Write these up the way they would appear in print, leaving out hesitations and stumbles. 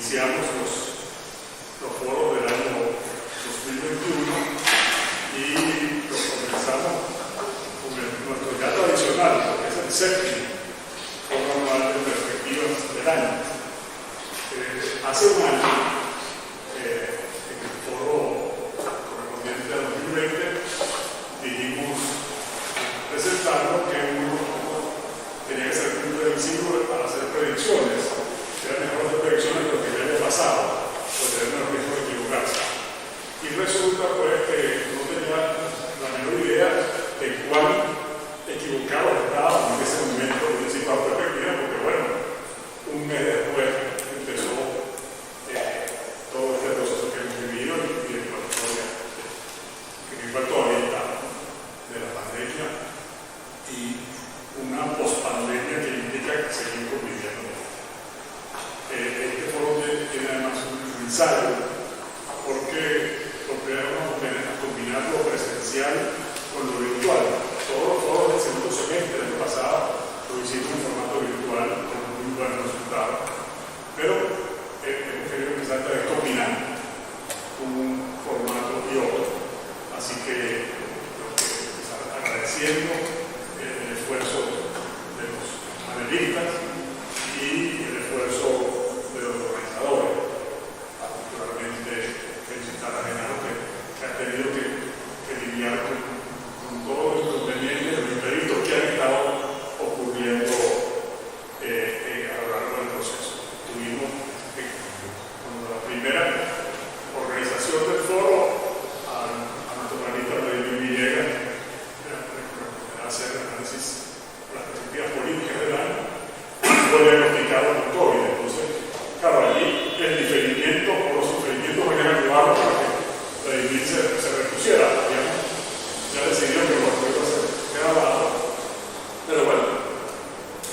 iniciamos los foros del año 2021 y los comenzamos con nuestro ya tradicional, que es el séptimo foro anual de perspectivas del año. Hace un año, en el foro correspondiente a 2020, dijimos presentarnos que uno tenía que ser muy previsible para hacer predicciones. Era mejor hacer predicciones de lo que ya había pasado, o tener menos riesgo de equivocarse. Y resulta pues que no tenía la menor idea de cuán equivocado estaba en ese momento de anticipar perspectiva, porque bueno, un mes después empezó todo este proceso que hemos vivido y el cual todavía está de la pandemia y una pospandemia que indica que seguimos viviendo. Este foro tiene además un ensayo porque logramos combinar lo presencial con lo virtual. Todos los foros del segundo semestre del pasado lo hicimos en formato virtual con muy buenos resultados, pero hemos querido empezar a combinar un formato y otro. Así que empezar agradeciendo el esfuerzo de los panelistas y el esfuerzo de los organizadores. Particularmente felicitar a Genaro que ha tenido que lidiar con todos los inconvenientes, los imprevistos que han estado ocurriendo a lo largo del proceso. Tuvimos cuando la primera organización del foro a nuestro panelista Vladimir Villegas a hacer análisis de las perspectivas políticas del año, fue diagnosticado con COVID. Entonces, claro, allí el diferimiento o los sufrimientos venían a llevar para que Vladimir se repusiera. Habíamos ya decidido que los juegos se grabado, pero bueno,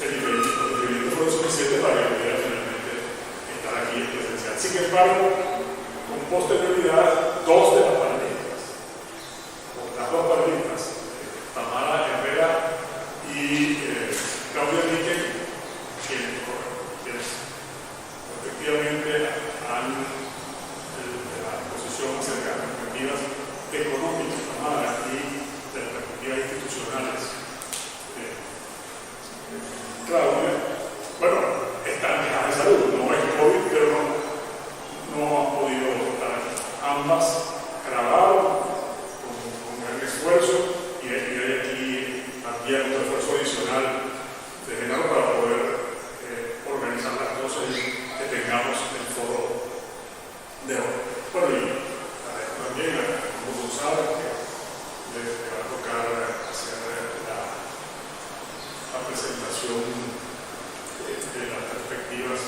el diferimiento fue lo suficiente para que pudiera finalmente estar aquí en presencial. Sin embargo, con posterioridad, dos de las panelistas, Tamara Herrera y Claudia Rique, quienes efectivamente han de la exposición acerca de perspectivas económicas, Tamara, y de las perspectivas institucionales. Claudia, bueno, están quejadas de salud, no es COVID, pero no han podido estar aquí. Ambas grabaron con gran esfuerzo y hay aquí también un esfuerzo adicional de Genaro para poder organizar las cosas y que tengamos el foro de hoy. Bueno, y también, como saben, que le va a tocar hacer la presentación de las perspectivas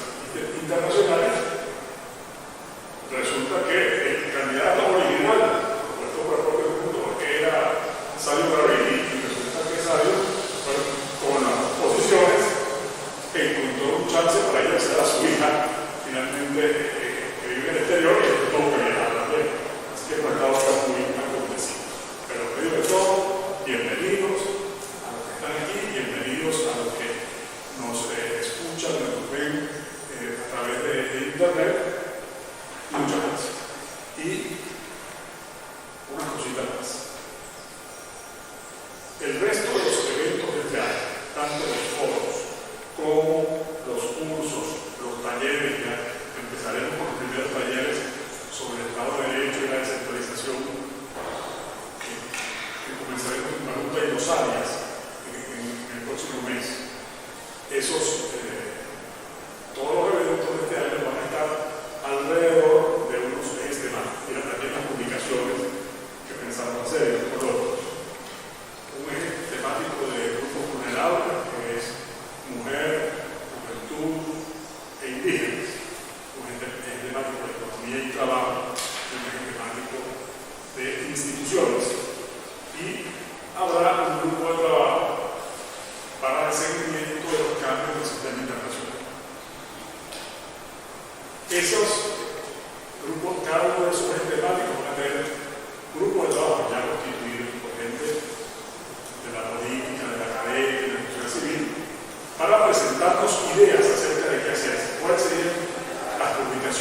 internacionales. Resulta que el candidato original, propuesto por el propio mundo, era Sadio Gaviria, y resulta que Sadio, con las posiciones, encontró un chance para ir a hacer a su hija, finalmente que vive en el exterior y esto tuvo que viajar también. Así que hemos estado muy acontecidos. Pero en medio de todo, bienvenidos a los que están aquí, bienvenidos a los que nos escuchan, nos ven a través de internet. Muchas gracias. Y una cosita más. El resto de los eventos de este año, tanto los foros como los cursos, los talleres, ya empezaremos con los primeros talleres sobre el Estado de Derecho y la descentralización, que comenzaremos en Baruta y Los Arias en el próximo mes. Todos los eventos de este año van a estar alrededor de unos ejes temáticos. Y también las publicaciones que pensamos hacer con otros. Un eje temático de grupos vulnerables, que es mujer, juventud e indígenas. Un eje temático de economía y trabajo. Un eje temático de instituciones. Y habrá un grupo de trabajo para el seguimiento de los cambios del sistema internacional. Esos grupos, cada uno de esos temáticos van a tener grupos de trabajo ya constituidos por gente de la política, de la academia, de la sociedad civil, para presentarnos ideas acerca de qué hacer, cuáles serían las publicaciones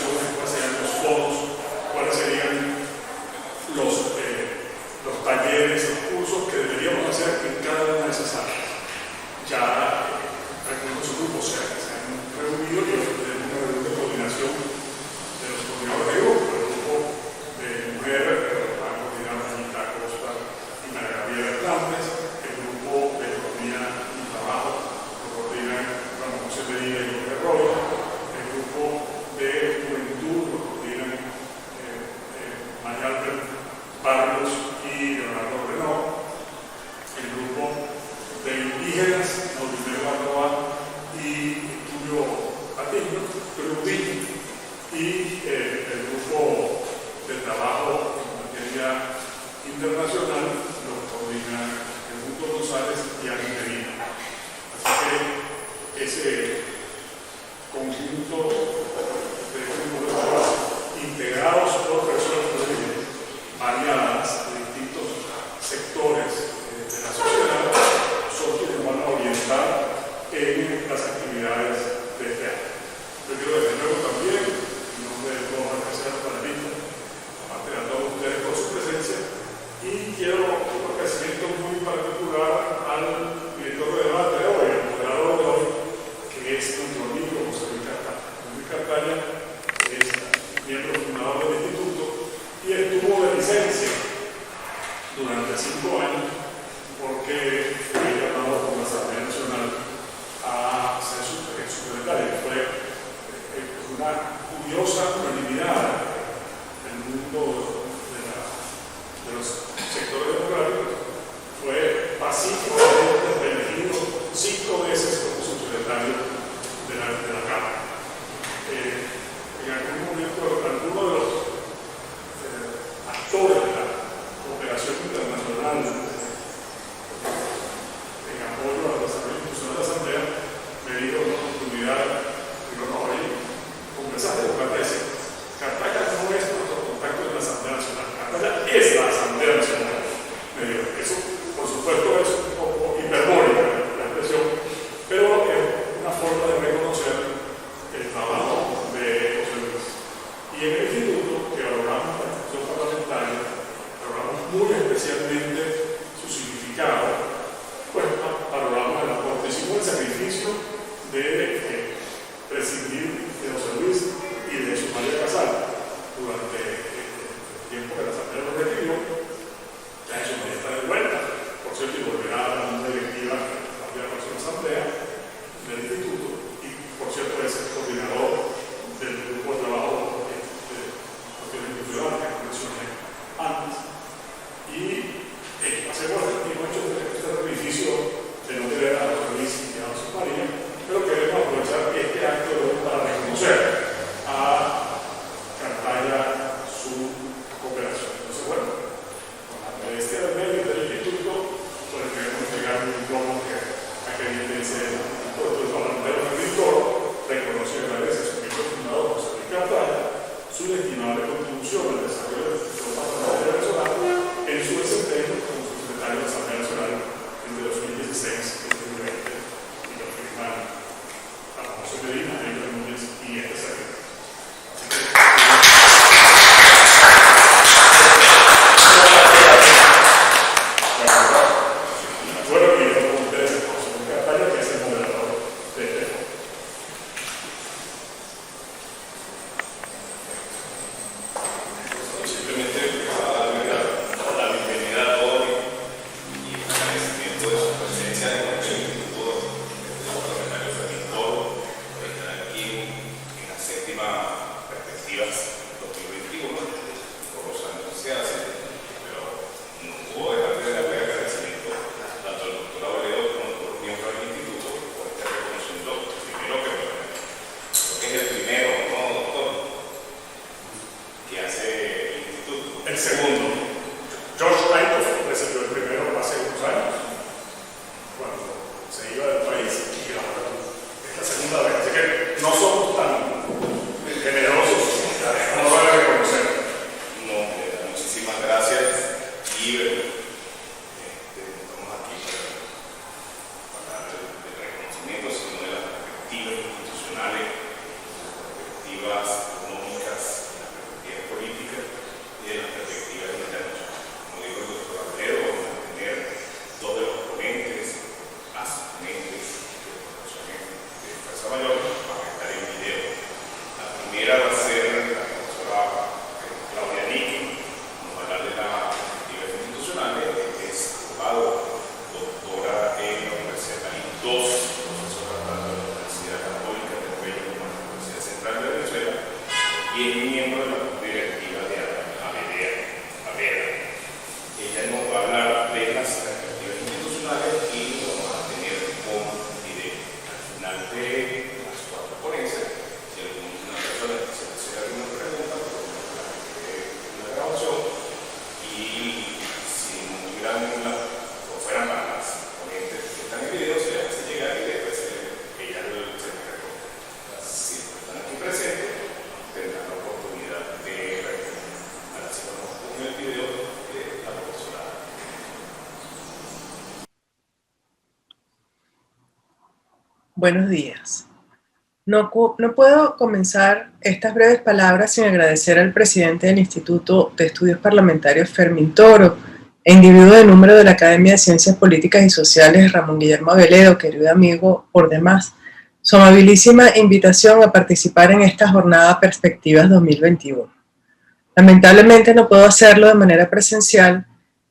Julio Patiño, y el grupo de trabajo en materia internacional lo coordina Edmundo González y Ángel Medina. Así que ese conjunto de grupos de trabajo integrados por personas variadas de distintos sectores de la sociedad son quienes van a orientar en las actividades de este año. Yo quiero desde luego también, en nombre de todos los organizadores panelistas, aparte de a todos ustedes por su presencia, y quiero un agradecimiento muy particular al director de debate de hoy, al moderador de hoy, que es nuestro amigo José Luis Cartaya. Luis Cartaya es miembro fundador del instituto y estuvo de licencia durante 5 años porque fue llamado por la Asamblea Nacional a ser subsecretario. Fue una curiosa unanimidad en el mundo de los sectores democráticos. Fue pacíficamente elegido 5 veces como subsecretario de la Cámara. En algún momento, alguno de los actores de la cooperación internacional en apoyo a la desarrollo institucional de la Asamblea me dio una oportunidad, digo, no, oye, conversaste con Cartaya. Cartaya no es nuestro contacto en la Asamblea Nacional, Cartaya es la Asamblea Nacional. Me dijo, eso, por supuesto, es un poco hiperbólica la expresión, pero es una forma de reconocer el trabajo de José Luis. Y en el instituto, que valoramos la institución parlamentaria, valoramos muy especialmente su significado, pues valoramos el aporte, hicimos el sacrificio de prescindir de José Luis y de su María Casal durante el tiempo que la Asamblea lo requirió. Ya su María está de vuelta, por cierto, y volverá a la junta directiva de la próxima Asamblea del instituto, y por cierto es el coordinador del grupo de trabajo de cuestiones culturales que mencioné antes. Y hacemos este sacrificio de no tener a José Luis y a José María, pero queremos aprovechar este acto de hoy para reconocer a Cartaya su cooperación. Entonces, bueno, con la modestia del medio del instituto, pues queremos entregar un diploma a que viene ese puesto de parlamentario del director, reconoce y agradece a su miembro fundador, José Luis Cartaya, su inestimable contribución al desarrollo del sistema parlamentario venezolano en su desempeño como subsecretario de la Asamblea Nacional entre 2016 y 2020, y lo firman a José Medina, Ángel Núñez y este secretario. Bueno, y con ustedes, José Luis Cartaya, que es el moderador de este foro. Simplemente darle la bienvenida a todos y el agradecimiento de su presencia en el Instituto de los Parlamentarios del Toro por estar aquí en la séptima Perspectivas 2021. Por los años que se hacen, pero no puedo dejar de darle agradecimiento tanto al doctor Aurelio como a todos los miembros del Instituto por este reconocimiento. Primero que es el primero, ¿no, doctor?, que hace el instituto. El segundo, George Lakoff recibió el primero hace unos años, cuando se iba del país, y ahora es la segunda vez. Así que no somos tan generosos, no lo van a reconocer. No, muchísimas gracias. Y estamos aquí para dar el reconocimiento, sino de las perspectivas institucionales, las perspectivas económicas, las perspectivas políticas y de las perspectivas internacionales. Como dijo el doctor Abreu, vamos a tener 2 de los ponentes, las ponentes de Fuerza Mayor, van a estar en video. La primera va a ser la profesora Claudia Nicky, nos va a hablar de las perspectivas institucionales, que es abogado, doctora en la Universidad Cali II, profesora tanto de la Universidad Católica de Bello como de la Universidad Central de Venezuela, y es miembro de la Junta Directiva de AVEDA. Ella nos va a hablar de las perspectivas institucionales y lo vamos a tener con video. Al final de las 4 Buenos días. No puedo comenzar estas breves palabras sin agradecer al presidente del Instituto de Estudios Parlamentarios, Fermín Toro, e individuo de número de la Academia de Ciencias Políticas y Sociales, Ramón Guillermo Aveledo, querido amigo por demás, su amabilísima invitación a participar en esta jornada Perspectivas 2021. Lamentablemente no puedo hacerlo de manera presencial,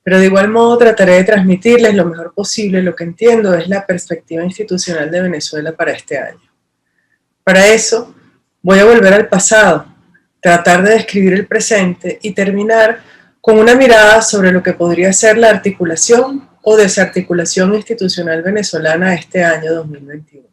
pero de igual modo trataré de transmitirles lo mejor posible lo que entiendo es la perspectiva institucional de Venezuela para este año. Para eso, voy a volver al pasado, tratar de describir el presente y terminar con una mirada sobre lo que podría ser la articulación o desarticulación institucional venezolana este año 2021.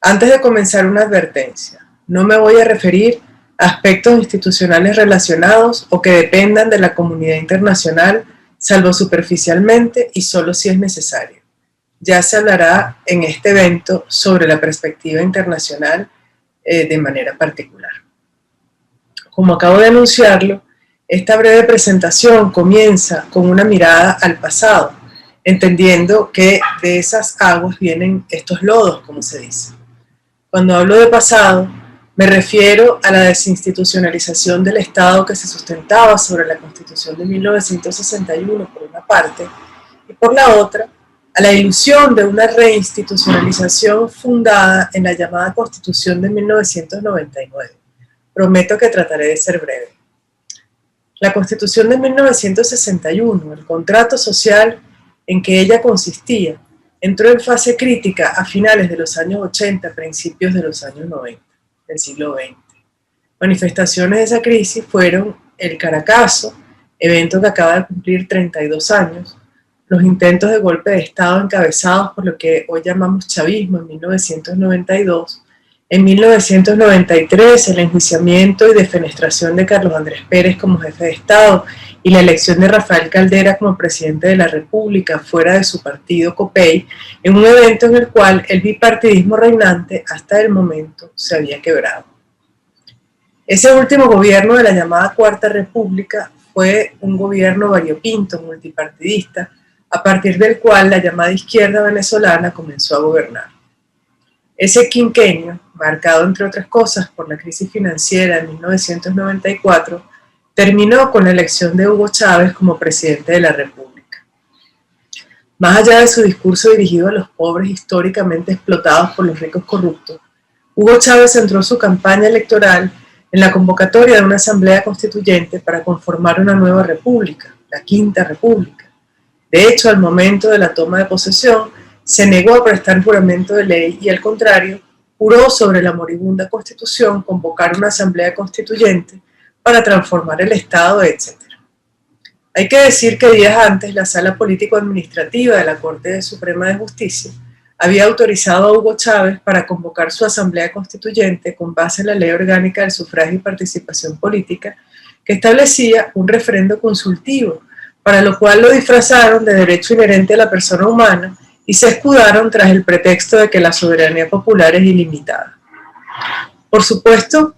Antes de comenzar, una advertencia. No me voy a referir a aspectos institucionales relacionados o que dependan de la comunidad internacional, salvo superficialmente y solo si es necesario. Ya se hablará en este evento sobre la perspectiva internacional de manera particular. Como acabo de anunciarlo, esta breve presentación comienza con una mirada al pasado, entendiendo que de esas aguas vienen estos lodos, como se dice. Cuando hablo de pasado, me refiero a la desinstitucionalización del Estado que se sustentaba sobre la Constitución de 1961 por una parte, y por la otra, a la ilusión de una reinstitucionalización fundada en la llamada Constitución de 1999. Prometo que trataré de ser breve. La Constitución de 1961, el contrato social en que ella consistía, entró en fase crítica a finales de los años 80, principios de los años 90, del siglo XX. Manifestaciones de esa crisis fueron el Caracazo, evento que acaba de cumplir 32 años, los intentos de golpe de Estado encabezados por lo que hoy llamamos chavismo en 1992, en 1993 el enjuiciamiento y defenestración de Carlos Andrés Pérez como jefe de Estado y la elección de Rafael Caldera como presidente de la República fuera de su partido COPEI, en un evento en el cual el bipartidismo reinante hasta el momento se había quebrado. Ese último gobierno de la llamada Cuarta República fue un gobierno variopinto, multipartidista, a partir del cual la llamada izquierda venezolana comenzó a gobernar. Ese quinquenio, marcado entre otras cosas por la crisis financiera de 1994, terminó con la elección de Hugo Chávez como presidente de la República. Más allá de su discurso dirigido a los pobres históricamente explotados por los ricos corruptos, Hugo Chávez centró su campaña electoral en la convocatoria de una asamblea constituyente para conformar una nueva república, la Quinta República. De hecho, al momento de la toma de posesión, se negó a prestar juramento de ley y, al contrario, juró sobre la moribunda Constitución convocar una asamblea constituyente para transformar el Estado, etc. Hay que decir que días antes la Sala Político-Administrativa de la Corte Suprema de Justicia había autorizado a Hugo Chávez para convocar su asamblea constituyente con base en la Ley Orgánica del Sufragio y Participación Política, que establecía un referendo consultivo, para lo cual lo disfrazaron de derecho inherente a la persona humana y se escudaron tras el pretexto de que la soberanía popular es ilimitada. Por supuesto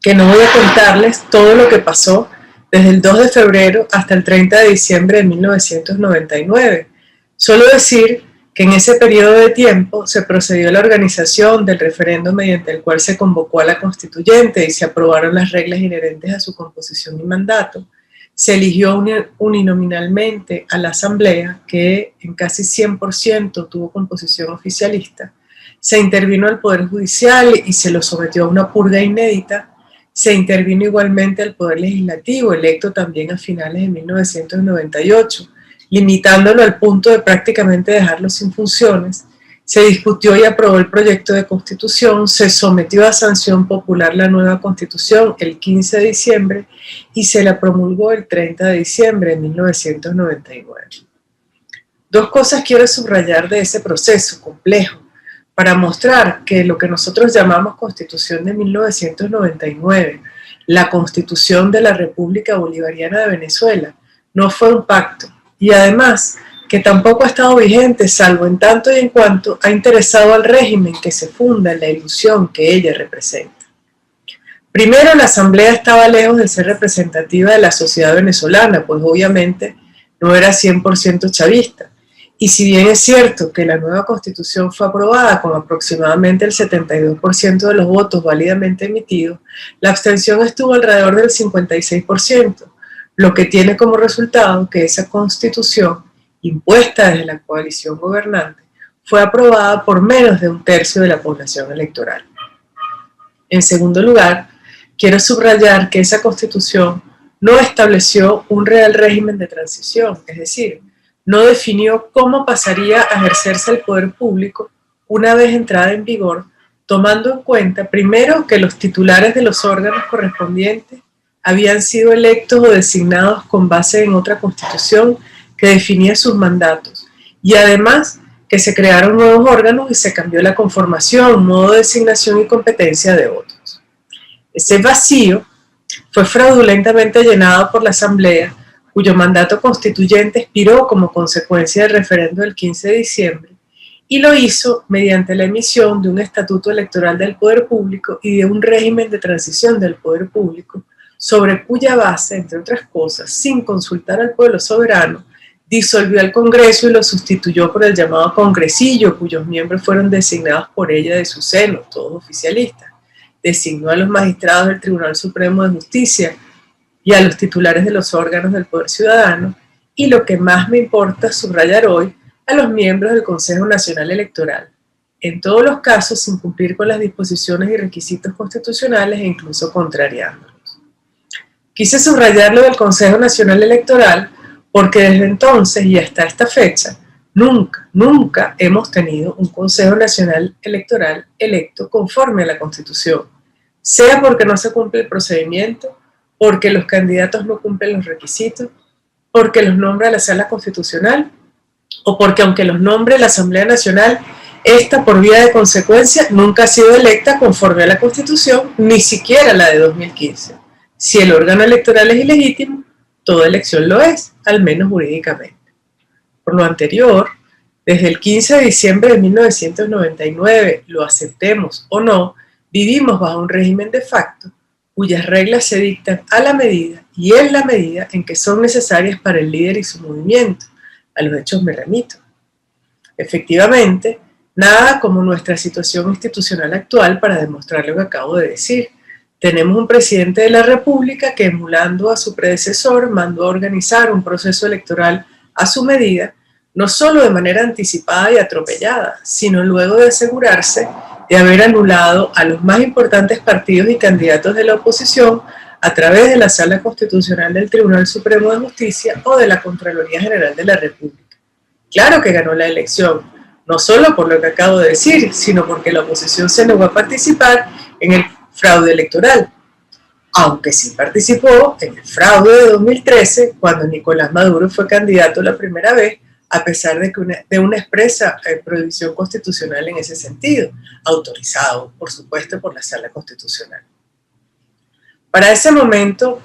que no voy a contarles todo lo que pasó desde el 2 de febrero hasta el 30 de diciembre de 1999. Solo decir que en ese periodo de tiempo se procedió a la organización del referendo mediante el cual se convocó a la constituyente y se aprobaron las reglas inherentes a su composición y mandato. Se eligió uninominalmente a la asamblea, que en casi 100% tuvo composición oficialista. Se intervino al Poder Judicial y se lo sometió a una purga inédita. Se intervino igualmente al Poder Legislativo, electo también a finales de 1998, limitándolo al punto de prácticamente dejarlo sin funciones. Se discutió y aprobó el proyecto de constitución, se sometió a sanción popular la nueva constitución el 15 de diciembre y se la promulgó el 30 de diciembre de 1999. Dos cosas quiero subrayar de ese proceso complejo para mostrar que lo que nosotros llamamos Constitución de 1999, la Constitución de la República Bolivariana de Venezuela, no fue un pacto y además que tampoco ha estado vigente salvo en tanto y en cuanto ha interesado al régimen que se funda en la ilusión que ella representa. Primero, la asamblea estaba lejos de ser representativa de la sociedad venezolana, pues obviamente no era 100% chavista, Y si bien es cierto que la nueva Constitución fue aprobada con aproximadamente el 72% de los votos válidamente emitidos, la abstención estuvo alrededor del 56%, lo que tiene como resultado que esa Constitución, impuesta desde la coalición gobernante, fue aprobada por menos de un tercio de la población electoral. En segundo lugar, quiero subrayar que esa Constitución no estableció un real régimen de transición, es decir, no definió cómo pasaría a ejercerse el poder público una vez entrada en vigor, tomando en cuenta primero que los titulares de los órganos correspondientes habían sido electos o designados con base en otra constitución que definía sus mandatos, y además que se crearon nuevos órganos y se cambió la conformación, modo de designación y competencia de otros. Ese vacío fue fraudulentamente llenado por la Asamblea, cuyo mandato constituyente expiró como consecuencia del referendo del 15 de diciembre, y lo hizo mediante la emisión de un estatuto electoral del poder público y de un régimen de transición del poder público, sobre cuya base, entre otras cosas, sin consultar al pueblo soberano, disolvió al Congreso y lo sustituyó por el llamado Congresillo, cuyos miembros fueron designados por ella de su seno, todos oficialistas. Designó a los magistrados del Tribunal Supremo de Justicia y a los titulares de los órganos del Poder Ciudadano, y lo que más me importa subrayar hoy, a los miembros del Consejo Nacional Electoral, en todos los casos sin cumplir con las disposiciones y requisitos constitucionales e incluso contrariándolos. Quise subrayar lo del Consejo Nacional Electoral porque desde entonces y hasta esta fecha, nunca hemos tenido un Consejo Nacional Electoral electo conforme a la Constitución, sea porque no se cumple el procedimiento, porque los candidatos no cumplen los requisitos, porque los nombra la Sala Constitucional, o porque aunque los nombre la Asamblea Nacional, esta por vía de consecuencia nunca ha sido electa conforme a la Constitución, ni siquiera la de 2015. Si el órgano electoral es ilegítimo, toda elección lo es, al menos jurídicamente. Por lo anterior, desde el 15 de diciembre de 1999, lo aceptemos o no, vivimos bajo un régimen de facto, cuyas reglas se dictan a la medida y en la medida en que son necesarias para el líder y su movimiento. A los hechos me remito. Efectivamente, nada como nuestra situación institucional actual para demostrar lo que acabo de decir. Tenemos un presidente de la República que, emulando a su predecesor, mandó a organizar un proceso electoral a su medida, no solo de manera anticipada y atropellada, sino luego de asegurarse de haber anulado a los más importantes partidos y candidatos de la oposición a través de la Sala Constitucional del Tribunal Supremo de Justicia o de la Contraloría General de la República. Claro que ganó la elección, no solo por lo que acabo de decir, sino porque la oposición se negó a participar en el fraude electoral, aunque sí participó en el fraude de 2013, cuando Nicolás Maduro fue candidato la primera vez, a pesar de una expresa prohibición constitucional en ese sentido, autorizado, por supuesto, por la Sala Constitucional. Para ese momento,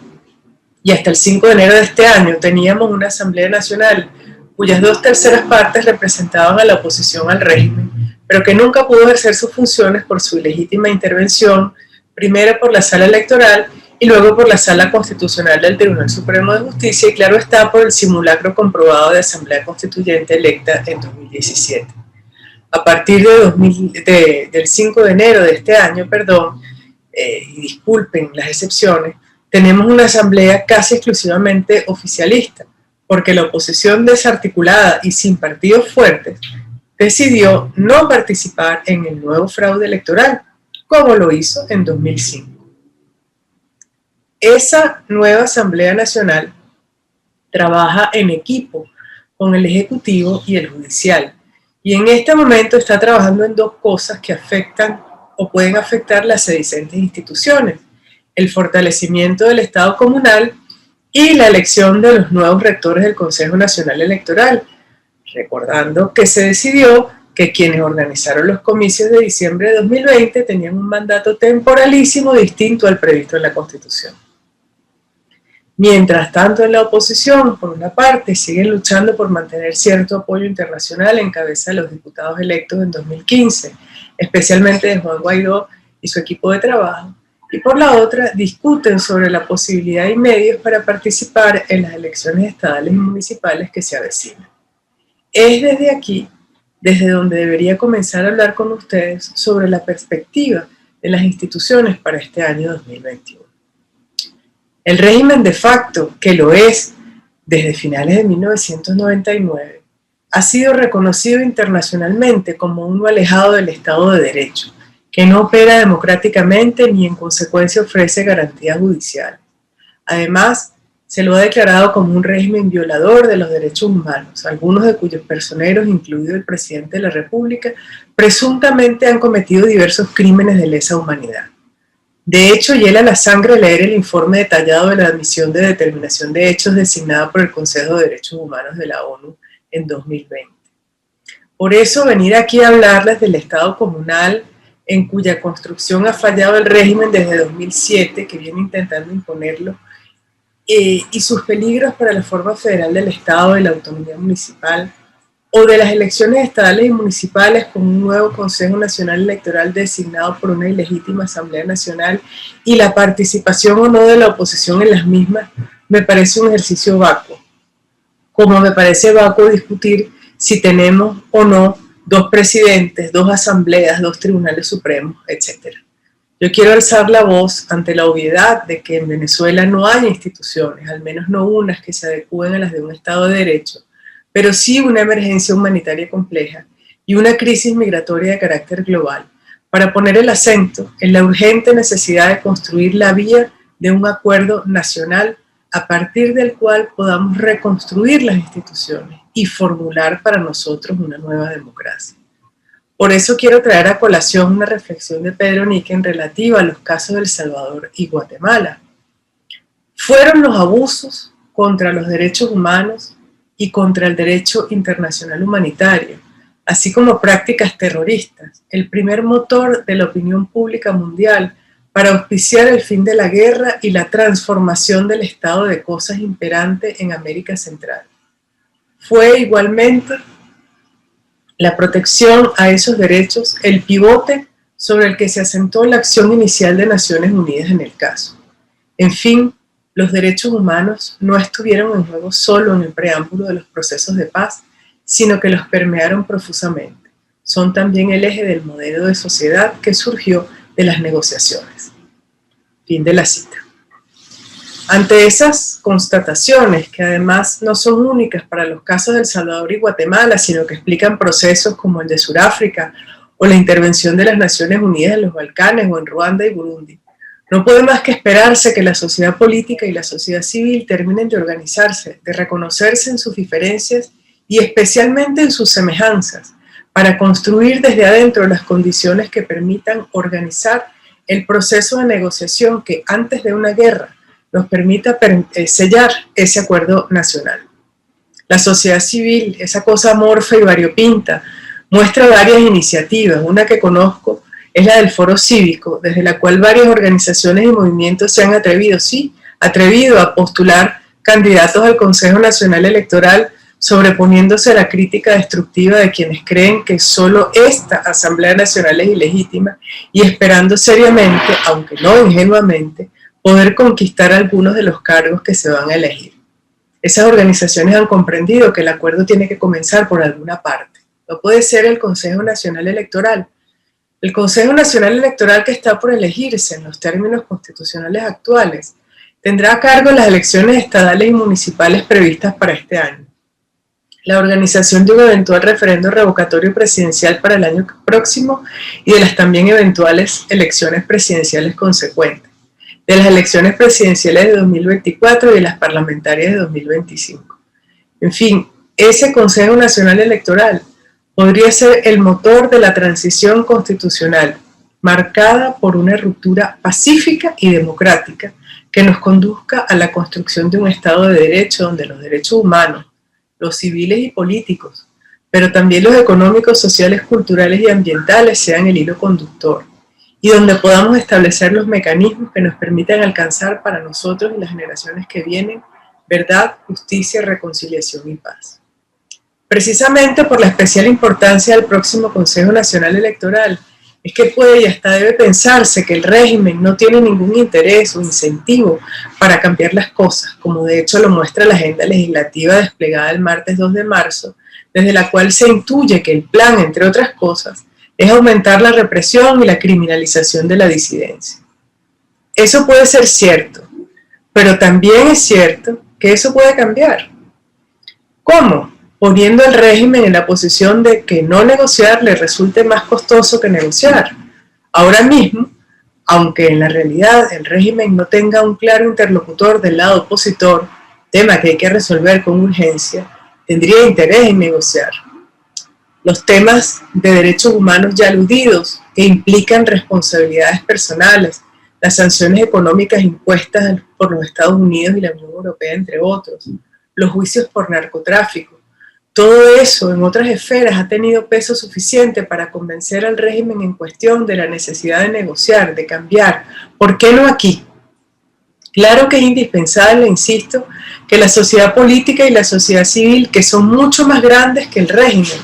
y hasta el 5 de enero de este año, teníamos una Asamblea Nacional cuyas 2/3 partes representaban a la oposición al régimen, pero que nunca pudo ejercer sus funciones por su ilegítima intervención, primero por la Sala Electoral y luego por la Sala Constitucional del Tribunal Supremo de Justicia, y claro está, por el simulacro comprobado de Asamblea Constituyente electa en 2017. A partir del 5 de enero de este año, y disculpen las excepciones, tenemos una asamblea casi exclusivamente oficialista, porque la oposición desarticulada y sin partidos fuertes decidió no participar en el nuevo fraude electoral, como lo hizo en 2005. Esa nueva Asamblea Nacional trabaja en equipo con el Ejecutivo y el Judicial, y en este momento está trabajando en dos cosas que afectan o pueden afectar las sedicentes instituciones: el fortalecimiento del Estado comunal y la elección de los nuevos rectores del Consejo Nacional Electoral, recordando que se decidió que quienes organizaron los comicios de diciembre de 2020 tenían un mandato temporalísimo distinto al previsto en la Constitución. Mientras tanto, en la oposición, por una parte, siguen luchando por mantener cierto apoyo internacional en cabeza de los diputados electos en 2015, especialmente de Juan Guaidó y su equipo de trabajo, y por la otra, discuten sobre la posibilidad y medios para participar en las elecciones estadales y municipales que se avecinan. es desde aquí, desde donde debería comenzar a hablar con ustedes sobre la perspectiva de las instituciones para este año 2021. El régimen de facto, que lo es desde finales de 1999, ha sido reconocido internacionalmente como uno alejado del Estado de Derecho, que no opera democráticamente ni en consecuencia ofrece garantías judiciales. Además, se lo ha declarado como un régimen violador de los derechos humanos, algunos de cuyos personeros, incluido el presidente de la República, presuntamente han cometido diversos crímenes de lesa humanidad. De hecho, hiela la sangre leer el informe detallado de la Misión de Determinación de Hechos designada por el Consejo de Derechos Humanos de la ONU en 2020. Por eso, venir aquí a hablarles del Estado comunal, en cuya construcción ha fallado el régimen desde 2007, que viene intentando imponerlo, y sus peligros para la forma federal del Estado, de la autonomía municipal, o de las elecciones estadales y municipales con un nuevo Consejo Nacional Electoral designado por una ilegítima Asamblea Nacional y la participación o no de la oposición en las mismas, me parece un ejercicio vacuo. Como me parece vacuo discutir si tenemos o no dos presidentes, dos asambleas, dos tribunales supremos, etc. Yo quiero alzar la voz ante la obviedad de que en Venezuela no hay instituciones, al menos no unas que se adecúen a las de un Estado de Derecho, pero sí una emergencia humanitaria compleja y una crisis migratoria de carácter global, para poner el acento en la urgente necesidad de construir la vía de un acuerdo nacional a partir del cual podamos reconstruir las instituciones y formular para nosotros una nueva democracia. Por eso quiero traer a colación una reflexión de Pedro Niken relativa a los casos de El Salvador y Guatemala. Fueron los abusos contra los derechos humanos y contra el derecho internacional humanitario, así como prácticas terroristas, el primer motor de la opinión pública mundial para auspiciar el fin de la guerra y la transformación del estado de cosas imperante en América Central. Fue igualmente la protección a esos derechos el pivote sobre el que se asentó la acción inicial de Naciones Unidas en el caso. En fin, los derechos humanos no estuvieron en juego solo en el preámbulo de los procesos de paz, sino que los permearon profusamente. Son también el eje del modelo de sociedad que surgió de las negociaciones. Fin de la cita. Ante esas constataciones, que además no son únicas para los casos de El Salvador y Guatemala, sino que explican procesos como el de Sudáfrica o la intervención de las Naciones Unidas en los Balcanes o en Ruanda y Burundi, no puede más que esperarse que la sociedad política y la sociedad civil terminen de organizarse, de reconocerse en sus diferencias y especialmente en sus semejanzas, para construir desde adentro las condiciones que permitan organizar el proceso de negociación que antes de una guerra nos permita sellar ese acuerdo nacional. La sociedad civil, esa cosa amorfa y variopinta, muestra varias iniciativas. Una que conozco es la del Foro Cívico, desde la cual varias organizaciones y movimientos se han atrevido a postular candidatos al Consejo Nacional Electoral, sobreponiéndose a la crítica destructiva de quienes creen que solo esta Asamblea Nacional es ilegítima y esperando seriamente, aunque no ingenuamente, poder conquistar algunos de los cargos que se van a elegir. Esas organizaciones han comprendido que el acuerdo tiene que comenzar por alguna parte. No puede ser el Consejo Nacional Electoral. El Consejo Nacional Electoral, que está por elegirse en los términos constitucionales actuales, tendrá a cargo las elecciones estadales y municipales previstas para este año, la organización de un eventual referendo revocatorio presidencial para el año próximo y de las también eventuales elecciones presidenciales consecuentes, de las elecciones presidenciales de 2024 y de las parlamentarias de 2025. En fin, ese Consejo Nacional Electoral podría ser el motor de la transición constitucional, marcada por una ruptura pacífica y democrática que nos conduzca a la construcción de un Estado de Derecho donde los derechos humanos, los civiles y políticos, pero también los económicos, sociales, culturales y ambientales sean el hilo conductor, y donde podamos establecer los mecanismos que nos permitan alcanzar para nosotros y las generaciones que vienen verdad, justicia, reconciliación y paz. Precisamente por la especial importancia del próximo Consejo Nacional Electoral, es que puede y hasta debe pensarse que el régimen no tiene ningún interés o incentivo para cambiar las cosas, como de hecho lo muestra la agenda legislativa desplegada el martes 2 de marzo, desde la cual se intuye que el plan, entre otras cosas, es aumentar la represión y la criminalización de la disidencia. Eso puede ser cierto, pero también es cierto que eso puede cambiar. ¿Cómo? Poniendo al régimen en la posición de que no negociar le resulte más costoso que negociar. Ahora mismo, aunque en la realidad el régimen no tenga un claro interlocutor del lado opositor, tema que hay que resolver con urgencia, tendría interés en negociar. Los temas de derechos humanos ya aludidos, que implican responsabilidades personales, las sanciones económicas impuestas por los Estados Unidos y la Unión Europea, entre otros, los juicios por narcotráfico, todo eso en otras esferas ha tenido peso suficiente para convencer al régimen en cuestión de la necesidad de negociar, de cambiar. ¿Por qué no aquí? Claro que es indispensable, insisto, que la sociedad política y la sociedad civil, que son mucho más grandes que el régimen,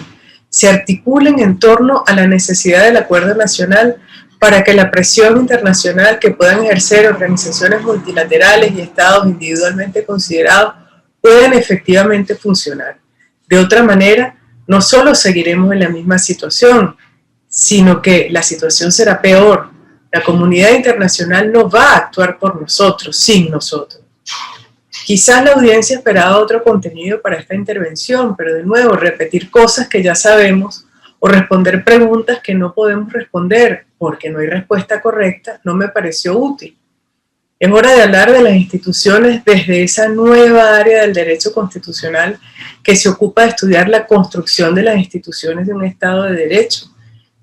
se articulen en torno a la necesidad del acuerdo nacional para que la presión internacional que puedan ejercer organizaciones multilaterales y estados individualmente considerados puedan efectivamente funcionar. De otra manera, no solo seguiremos en la misma situación, sino que la situación será peor. La comunidad internacional no va a actuar por nosotros, sin nosotros. Quizás la audiencia esperaba otro contenido para esta intervención, pero de nuevo, repetir cosas que ya sabemos o responder preguntas que no podemos responder porque no hay respuesta correcta no me pareció útil. Es hora de hablar de las instituciones desde esa nueva área del derecho constitucional que se ocupa de estudiar la construcción de las instituciones de un Estado de Derecho,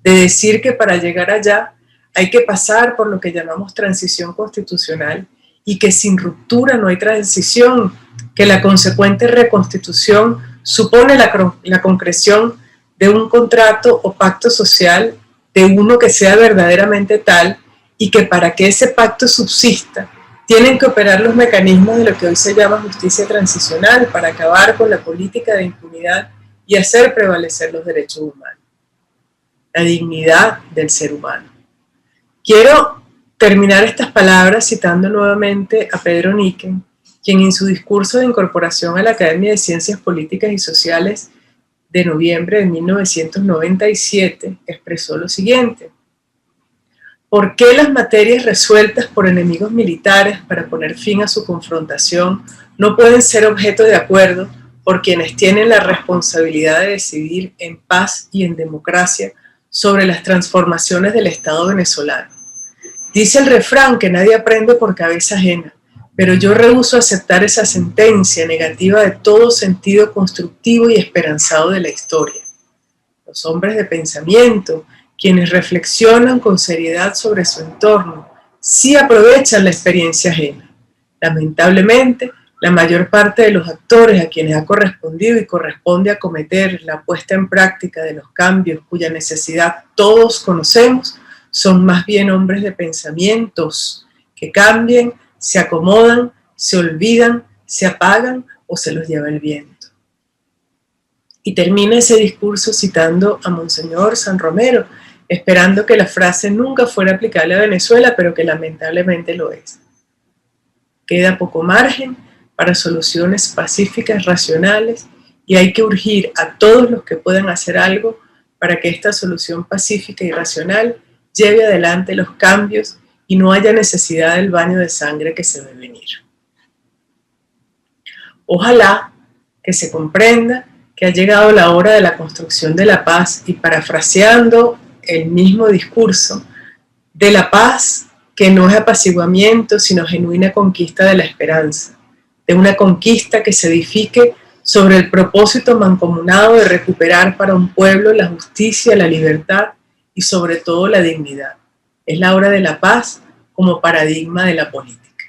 de decir que para llegar allá hay que pasar por lo que llamamos transición constitucional y que sin ruptura no hay transición, que la consecuente reconstitución supone la concreción de un contrato o pacto social, de uno que sea verdaderamente tal, y que para que ese pacto subsista, tienen que operar los mecanismos de lo que hoy se llama justicia transicional para acabar con la política de impunidad y hacer prevalecer los derechos humanos, la dignidad del ser humano. Quiero terminar estas palabras citando nuevamente a Pedro Niken, quien en su discurso de incorporación a la Academia de Ciencias Políticas y Sociales de noviembre de 1997 expresó lo siguiente: ¿por qué las materias resueltas por enemigos militares para poner fin a su confrontación no pueden ser objeto de acuerdo por quienes tienen la responsabilidad de decidir en paz y en democracia sobre las transformaciones del Estado venezolano? Dice el refrán que nadie aprende por cabeza ajena, pero yo rehúso aceptar esa sentencia negativa de todo sentido constructivo y esperanzado de la historia. Los hombres de pensamiento, quienes reflexionan con seriedad sobre su entorno, sí aprovechan la experiencia ajena. Lamentablemente, la mayor parte de los actores a quienes ha correspondido y corresponde acometer la puesta en práctica de los cambios cuya necesidad todos conocemos, son más bien hombres de pensamientos que cambian, se acomodan, se olvidan, se apagan o se los lleva el viento. Y termina ese discurso citando a Monseñor San Romero, esperando que la frase nunca fuera aplicable a Venezuela, pero que lamentablemente lo es. Queda poco margen para soluciones pacíficas, racionales, y hay que urgir a todos los que puedan hacer algo para que esta solución pacífica y racional lleve adelante los cambios y no haya necesidad del baño de sangre que se ve venir. Ojalá que se comprenda que ha llegado la hora de la construcción de la paz y, parafraseando el mismo discurso, de la paz que no es apaciguamiento sino genuina conquista de la esperanza, de una conquista que se edifique sobre el propósito mancomunado de recuperar para un pueblo la justicia, la libertad y sobre todo la dignidad. Es la hora de la paz como paradigma de la política.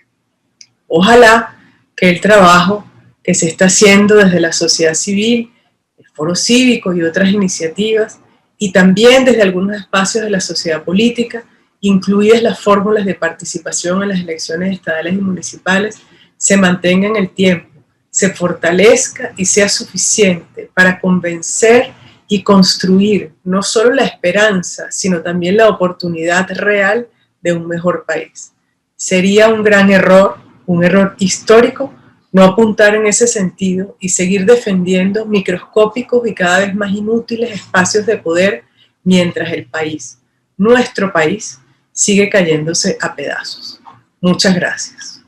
Ojalá que el trabajo que se está haciendo desde la sociedad civil, el Foro Cívico y otras iniciativas, y también desde algunos espacios de la sociedad política, incluidas las fórmulas de participación en las elecciones estatales y municipales, se mantenga en el tiempo, se fortalezca y sea suficiente para convencer y construir no solo la esperanza, sino también la oportunidad real de un mejor país. Sería un gran error, un error histórico, no apuntar en ese sentido y seguir defendiendo microscópicos y cada vez más inútiles espacios de poder mientras el país, nuestro país, sigue cayéndose a pedazos. Muchas gracias.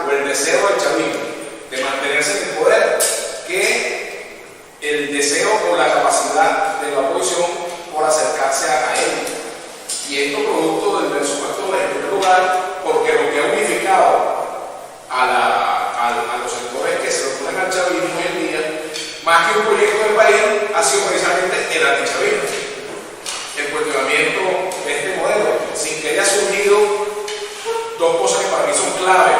El deseo del chavismo de mantenerse en el poder que el de un proyecto del país ha sido precisamente el antichavismo. El cuestionamiento de este modelo, sin que haya surgido dos cosas que para mí son clave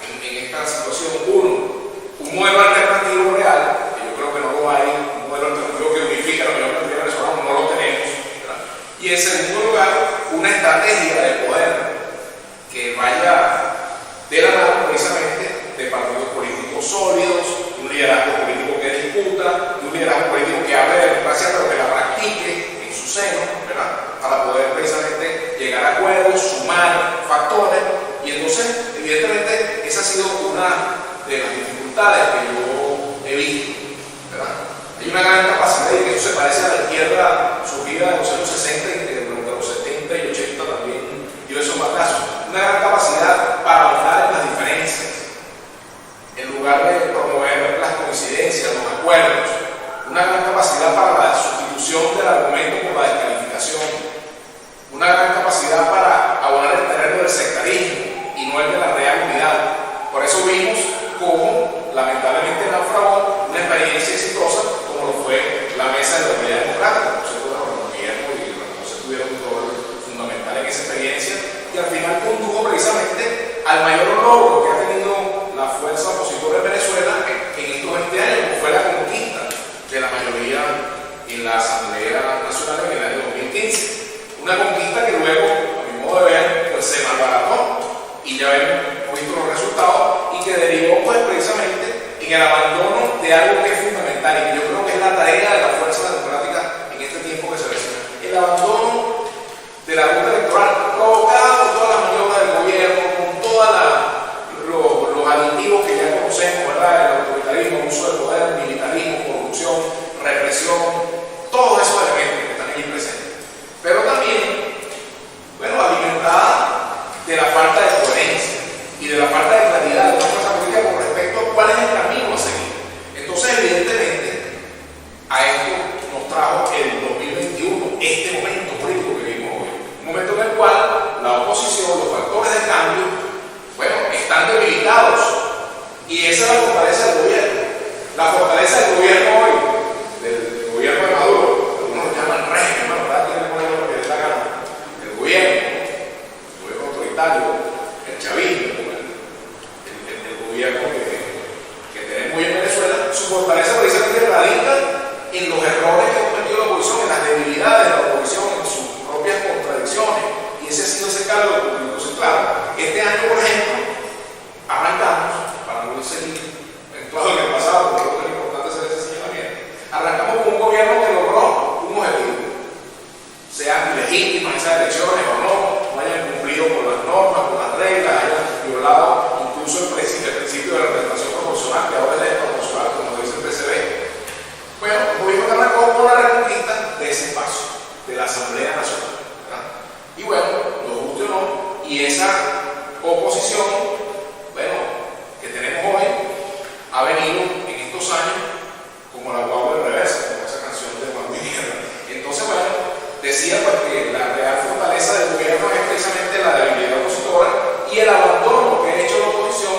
en esta situación. Uno, un modelo alternativo real, que yo creo que no lo hay, un modelo alternativo que unifica la Unión Europea venezolana, no lo tenemos, ¿verdad? Y en segundo lugar, una estrategia de poder que vaya de la mano precisamente de partidos políticos sólidos, de un liderazgo político que discuta, de un liderazgo político que hable de democracia pero que la practique en su seno, ¿verdad? Para poder precisamente llegar a acuerdos, sumar factores. Y entonces, evidentemente, esa ha sido una de las dificultades que yo he visto, ¿verdad? Hay una gran capacidad, y que eso se parece a la izquierda surgida en los años 60 y de los 70 y 80 también, y esos batazos. Una gran capacidad para ahondar en las diferencias, en lugar de promover las coincidencias, los acuerdos. Una gran capacidad para la sustitución del argumento por la descalificación. Una gran capacidad para abonar el terreno del sectarismo y no el de la real unidad. Por eso vimos cómo, lamentablemente, naufragó una experiencia exitosa como lo fue la Mesa de la Unidad Democrática. Por cierto, los gobiernos y los entonces tuvieron un rol fundamental en esa experiencia y al final condujo precisamente al mayor logro que ha tenido la fuerza opositora de Venezuela en estos 20 años, como fue la conquista de la mayoría en la Asamblea Nacional en el año 2015. Una conquista que luego, a mi modo de ver, pues se malbarató y ya hemos visto los resultados y que derivó pues precisamente en el abandono de algo que es fundamental y que yo creo que es la tarea de la fuerza democrática en este tiempo que se avecina. El abandono de la ruta electoral provocada por todas las maniobras del gobierno, con todos los aditivos que ya conocemos, ¿verdad? El autoritarismo, uso del poder, militarismo, corrupción, represión, todos esos elementos que están ahí presentes. Pero también, bueno, alimentada de la falta de coherencia y de la falta de claridad de la fuerza política con respecto a cuál es el camino a seguir. Entonces, evidentemente, a esto nos trajo el 2021, este momento político que vivimos hoy. Un momento en el cual la oposición, los factores de cambio, bueno, están debilitados. Y esa es la fortaleza del gobierno. La fortaleza del gobierno hoy, del gobierno de Maduro, algunos lo llaman régimen, ¿no? ¿Verdad? Tiene que ponerlo lo que les da gana. El gobierno autoritario, el chavismo, el gobierno que tenemos hoy en Venezuela, su fortaleza precisamente radica en los errores que ha cometido la oposición, en las debilidades de la oposición, en sus propias contradicciones. Y ese ha sido ese cargo público. Entonces, claro, este año, por ejemplo, arrancamos, para no seguir en todo lo que ha pasado, porque creo que es importante hacer ese señalamiento, arrancamos con un gobierno que logró un objetivo, sean legítimas esas elecciones o no hayan cumplido con las normas, con las reglas, hayan violado incluso el principio de la representación proporcional, que ahora es desproporcional, como dice el PCB. Bueno, un gobierno que arrancó con la reconquista de ese espacio, de la Asamblea Nacional, ¿verdad? Y bueno, nos guste o no, y esa oposición, bueno, que tenemos hoy, ha venido en estos años como la guagua de reversa, como esa canción de Juan Miguel. Entonces, bueno, decía pues que la real fortaleza del gobierno es precisamente la debilidad opositora y el abandono que ha hecho la oposición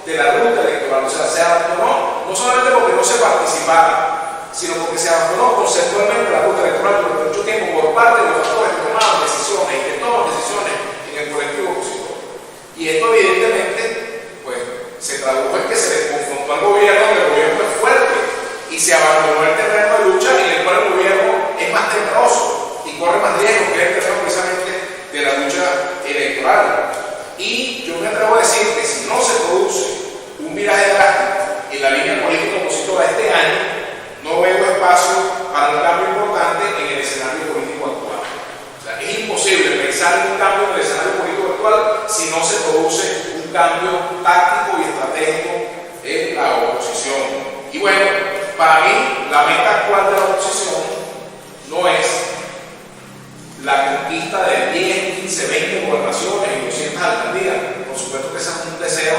de la ruta electoral. O sea, se abandonó no solamente porque no se participara, sino porque se abandonó conceptualmente la ruta electoral durante mucho tiempo por parte de los actores que tomaban decisiones y que toman decisiones en el colectivo opositor. Y esto evidentemente pues se tradujo en que se le confrontó al gobierno, donde el gobierno es fuerte y se abandonó el terreno de lucha en el cual el gobierno es más temeroso y corre más riesgo, que es el terreno precisamente de la lucha electoral. Y yo me atrevo a decir que si no se produce un viraje drástico en la línea política opositora este año, no veo espacio para un cambio importante en el escenario político actual. O sea, es imposible pensar en un cambio en el escenario político actual si no se produce un cambio táctico y estratégico en la oposición. Y bueno, para mí, la meta actual de la oposición no es la conquista de 10, 15, 20 gobernaciones y 200 alcaldías. Por supuesto que ese es un deseo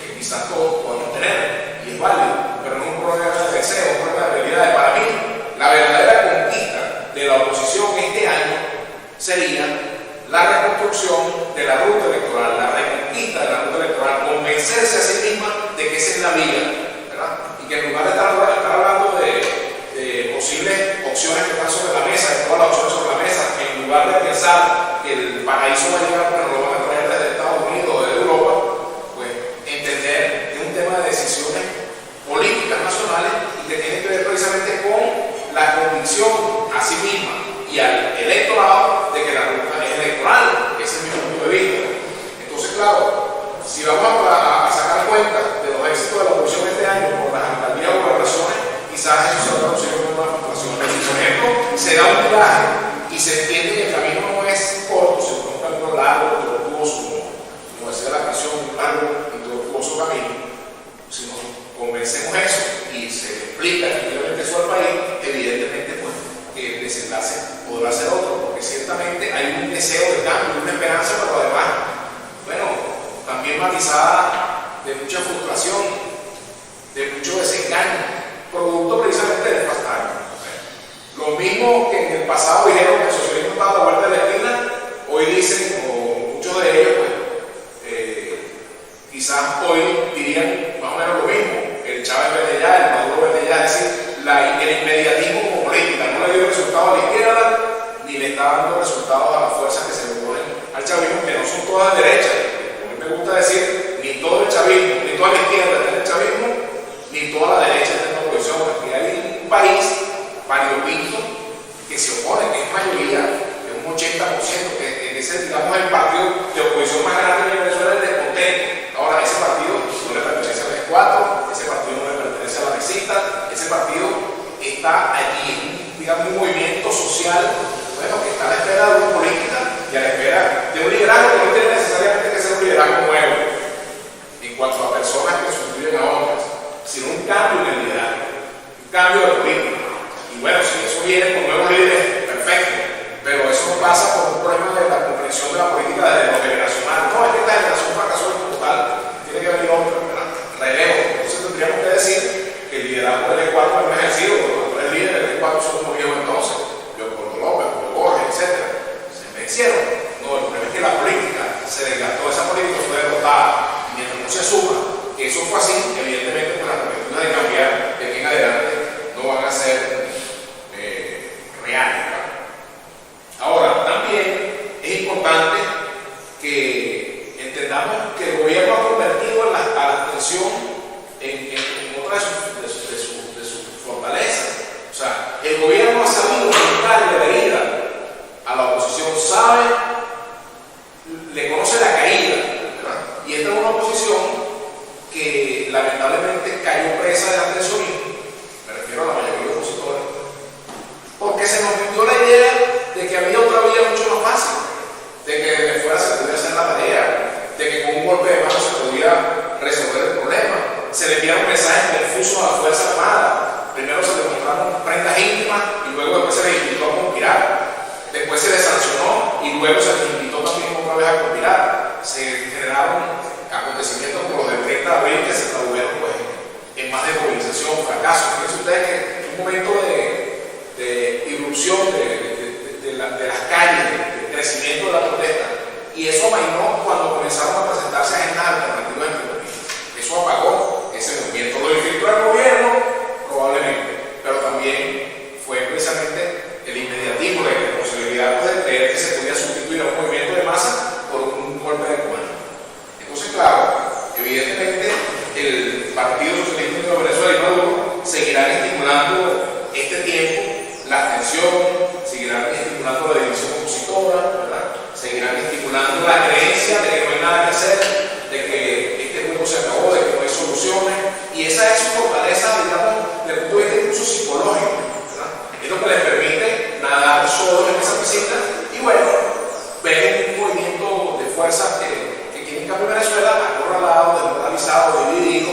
que quizás todos podemos tener y es válido, pero no es un problema de deseo, es un problema de realidad. Para mí, la verdadera conquista de la oposición este año sería la reconstrucción de la ruta electoral, la reconquista de la ruta electoral, convencerse a sí misma de que esa es la vía, ¿verdad? Y que en lugar de estar hablando de visión a sí misma y al electorado de que la ruta es electoral. Ese es mi punto de vista. Entonces, claro, si vamos a sacar cuenta de los éxitos de la oposición este año por las alcaldías o gobernaciones, quizás eso se va a traducir en una frustración. Pero si, por ejemplo, se da un viraje y se entiende que el camino no es corto, sino que es un camino largo, tortuoso, como decía la canción, un largo y tortuoso camino, si nos convencemos eso y se explica efectivamente eso al país, evidentemente pues el desenlace podrá ser otro, porque ciertamente hay un deseo de cambio, una esperanza, pero además, bueno, también matizada de mucha frustración, de mucho desengaño, producto precisamente del pasado. Lo mismo que en el pasado dijeron que el socialismo estaba a la vuelta de la esquina, hoy dicen, o muchos de ellos, pues, quizás hoy dirían más o menos lo mismo. El Chávez verde ya, el Maduro verde ya, es decir, el inmediatismo como política no le dio resultados a la izquierda, ni le está dando resultados a las fuerzas que se le oponen al chavismo, que no son todas de derecha. A mí me gusta decir, ni todo el chavismo, ni toda la izquierda está en el chavismo, ni toda la derecha está en la oposición, porque hay un país variopinto que se opone, que es mayoría, de un 80%, que es digamos, el partido de oposición más grande de Venezuela, el descontento. Ahora, ese partido no le pertenece a las 4, ese partido no le pertenece a la mesita, ese partido está allí, digamos, un movimiento social, bueno, que está a la espera de una política y a la espera de un liderazgo que no tiene necesariamente que ser un liderazgo nuevo en cuanto a personas que sustituyen a otras, sino un cambio en el liderazgo, un cambio de política. Y bueno, si eso viene con nuevos líderes, perfecto, pero eso no pasa por un problema de la comprensión de la política desde lo generacional. No, es que esta generación fracasó como tal, tiene que venir otra, ¿verdad? Relevo. Entonces tendríamos que decir que el liderazgo del E4 no es ejercido, porque los tres líderes del E4 son los viejos entonces, Leopoldo López, Julio Borges, etc. Se vencieron. No, el problema es que la política se desgastó, esa política fue derrotada. Mientras no se suma que eso fue así, evidentemente pues, las perspectivas de cambiar de aquí en adelante no van a ser reales. Ahora, también es importante que entendamos que el gobierno ha convertido a la abstención en otra de sus fortalezas. O sea, el gobierno ha sabido buscarle la herida a la oposición, sabe, le conoce la caída, ¿verdad? Y esta es una oposición que lamentablemente cayó presa del abstencionismo, me refiero a la mayoría de opositores, porque se nos vendió la idea de que había otra vía mucho más fácil, de que desde fuera se podía hacer la tarea, de que con un golpe de mano se podía resolver el problema. Se le enviaron mensajes confusos a la Fuerza Armada. Primero se le mostraron prendas íntimas y luego después se les invitó a conspirar. Después se les sancionó y luego se les invitó también otra vez a conspirar. Se generaron acontecimientos como los del 30 de abril que se tradujeron pues, en más desmovilización, fracaso. Fíjense ustedes que es un momento de irrupción de las calles, de crecimiento de la protesta, y eso amainó cuando comenzaron a presentarse agendas alternativas en Colombia. Eso apagó ese movimiento. Lo infiltró el gobierno, probablemente, pero también fue precisamente el inmediatismo, la irresponsabilidad de creer que se podía sustituir a un movimiento de masa por un golpe de comando. Entonces, claro, evidentemente el Partido Socialista de Venezuela y Maduro seguirán estimulando este tiempo, la abstención, seguirán estimulando la división opositora, ¿verdad? Seguirán estimulando la creencia de que no hay nada que hacer, de que este juego se acabó, de que no hay soluciones, y esa es su fortaleza, digamos, desde el punto de vista incluso psicológico, ¿verdad? Es lo que les permite nadar solos en esa piscina y bueno, ver un movimiento de fuerzas que quieren cambiar Venezuela acorralado, desmoralizado, dividido,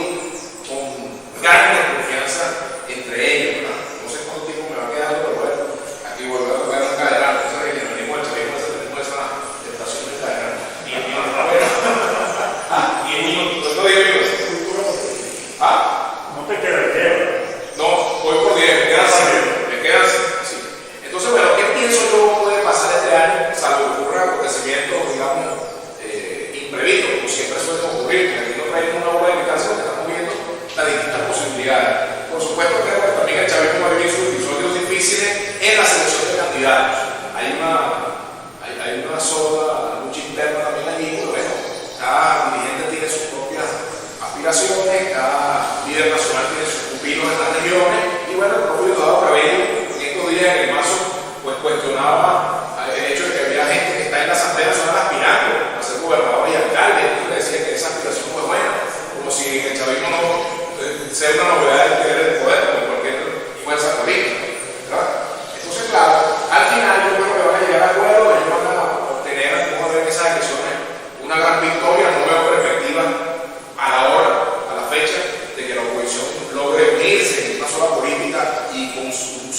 con gran desconfianza entre ellos, ¿verdad? No sé cuánto tiempo me va a quedar, pero bueno, aquí vuelvo a tocar un caderano, ¿sabes? Que no hay mucha, tenemos esa tentación de caderano. 10 minutos, a ver. 10 minutos, no 10 minutos. ¿Ah? No te queda tiempo. No, voy por 10, me quedan 5. Me quedan 5, sí. Entonces, bueno, ¿qué pienso yo puede pasar este año, salvo que ocurran acontecimientos, digamos, imprevistos, como siempre suele ocurrir? Que aquí no traemos una bola de cristal, sino que estamos viendo las distintas posibilidades. Por supuesto, creo que también el chavismo va a vivir sus episodios difíciles en la selección de candidatos. Hay una sola lucha interna también allí, pero bueno, cada dirigente tiene sus propias aspiraciones, cada líder nacional tiene sus pupilos en las regiones, y bueno, el propio Diosdado Cabello, en estos días en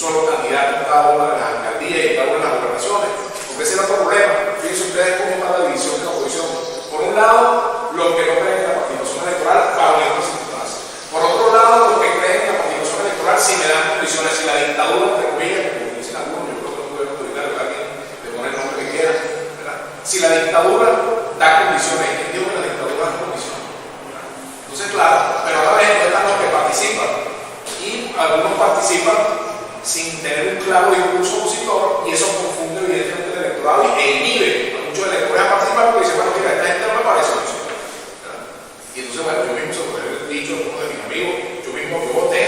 solo candidato en cada una de las alcaldías y en cada una de las gobernaciones, porque ese era otro problema. Fíjense ustedes cómo está la división de la oposición. Por un lado, los que no creen en la participación electoral bajo ninguna circunstancia. Por otro lado, los que creen en la participación electoral si me dan condiciones, si la dictadura, entre comillas, como dicen algunos, yo creo que no puede autoritar a alguien de poner el nombre que quiera, ¿verdad? Si la dictadura da condiciones, ¿quién dijo que la dictadura da condiciones? Entonces, claro, pero a la vez están los que participan y algunos participan sin tener un claro discurso opositor y eso confunde evidentemente el electorado e inhibe a muchos electores a participar porque dicen, bueno, mira, esta gente no me parece eso. Y entonces, bueno, yo mismo se lo he dicho a uno de mis amigos, yo mismo que voté,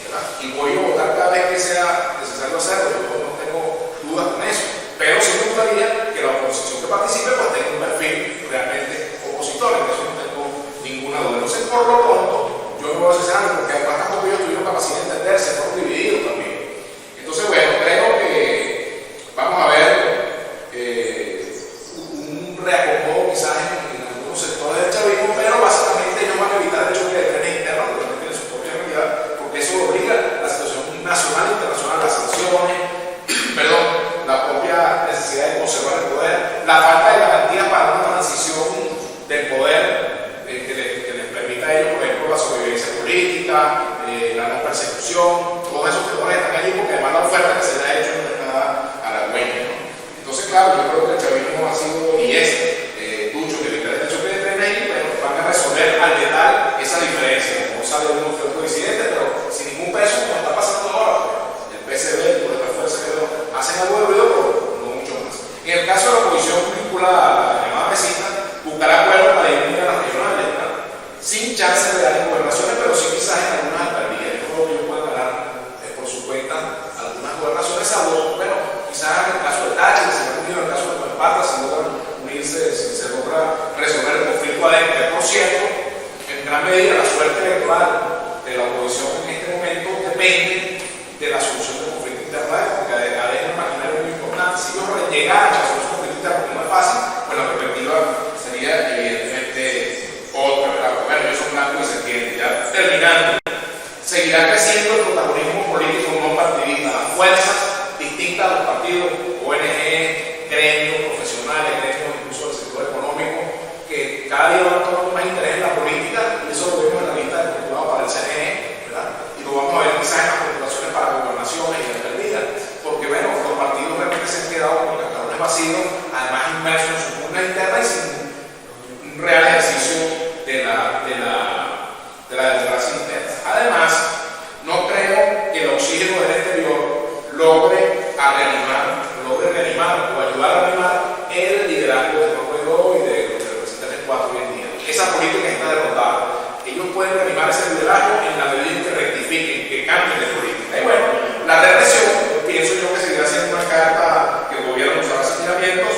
¿verdad? Y voy a votar cada vez que sea necesario hacerlo, yo no tengo dudas con eso, pero sí me gustaría que la oposición que participe pues tenga un perfil realmente opositor, en eso no tengo ninguna duda. Entonces, por lo pronto, yo me voy a asesorar porque además tampoco ellos tuvieron capacidad de entenderse, fueron divididos también. Entonces, bueno, creo que vamos a ver un reacomodo quizás en algunos sectores del chavismo, pero básicamente ellos van a evitar el choque de trenes internos, porque no tienen su propia realidad, porque eso obliga a la situación nacional e internacional, las sanciones, perdón, la propia necesidad de conservar el poder, la falta de garantías para una transición del poder que les permita a ellos, por ejemplo, la sobrevivencia política, la no persecución, todos esos temores están allí porque además la oferta que se le ha hecho no está a la dueña, ¿no? Entonces, claro, yo creo que el chavismo ha sido y es ducho que evitar este choque de trenes y bueno, van a resolver al detalle esa diferencia. No sale uno que otro disidente, pero sin ningún peso, como está pasando ahora, el PSB, por esta fuerza que hacen algo de ruido, pero no mucho más. En el caso de la oposición vinculada a la llamada mesita, buscará acuerdos para ir a las regionales, ¿verdad? Sin chance de dar en gobernaciones, pero sí quizás en algunas alcaldías. Yo creo que ellos pueden ganar por su cuenta algunas gobernaciones, salvo, bueno, quizás en el caso de Táchira, si se ha unido en el caso de Esparta, si logran unirse, si se logra resolver el conflicto adentro. Por cierto, en gran medida la suerte electoral de la oposición en este momento depende de la solución del conflicto interno, porque adentro el imaginario es muy importante. Si ellos llegaran a la solución del conflicto interno, que no es fácil, pues la perspectiva sería evidentemente otra, ¿verdad? Bueno, ellos son blancos y se entienden. Ya terminando, seguirá creciendo el protagonismo político no partidista, las fuerzas distintas a los partidos, ONG, gremios profesionales, gremios incluso del sector económico, que cada día van a tomar más interés en la política, y eso lo vemos en la lista de postulados para el CNE, ¿verdad? Y lo vamos a ver quizás en las postulaciones para gobernaciones y alcaldías, porque bueno, los partidos realmente se han quedado con cargadores vacíos, además inmersos en su pugna interna y sin un real ejercicio de la democracia interna. Además, no creo que el oxígeno del exterior logre reanimar o ayudar a reanimar el liderazgo de Juan Guaidó y de los que representan el 4 hoy en día. Esa política está derrotada. Ellos pueden reanimar ese liderazgo en la medida en que rectifiquen, que cambien de política. Y bueno, la represión, pienso yo que seguirá siendo una carta que el gobierno nos hará señalamientos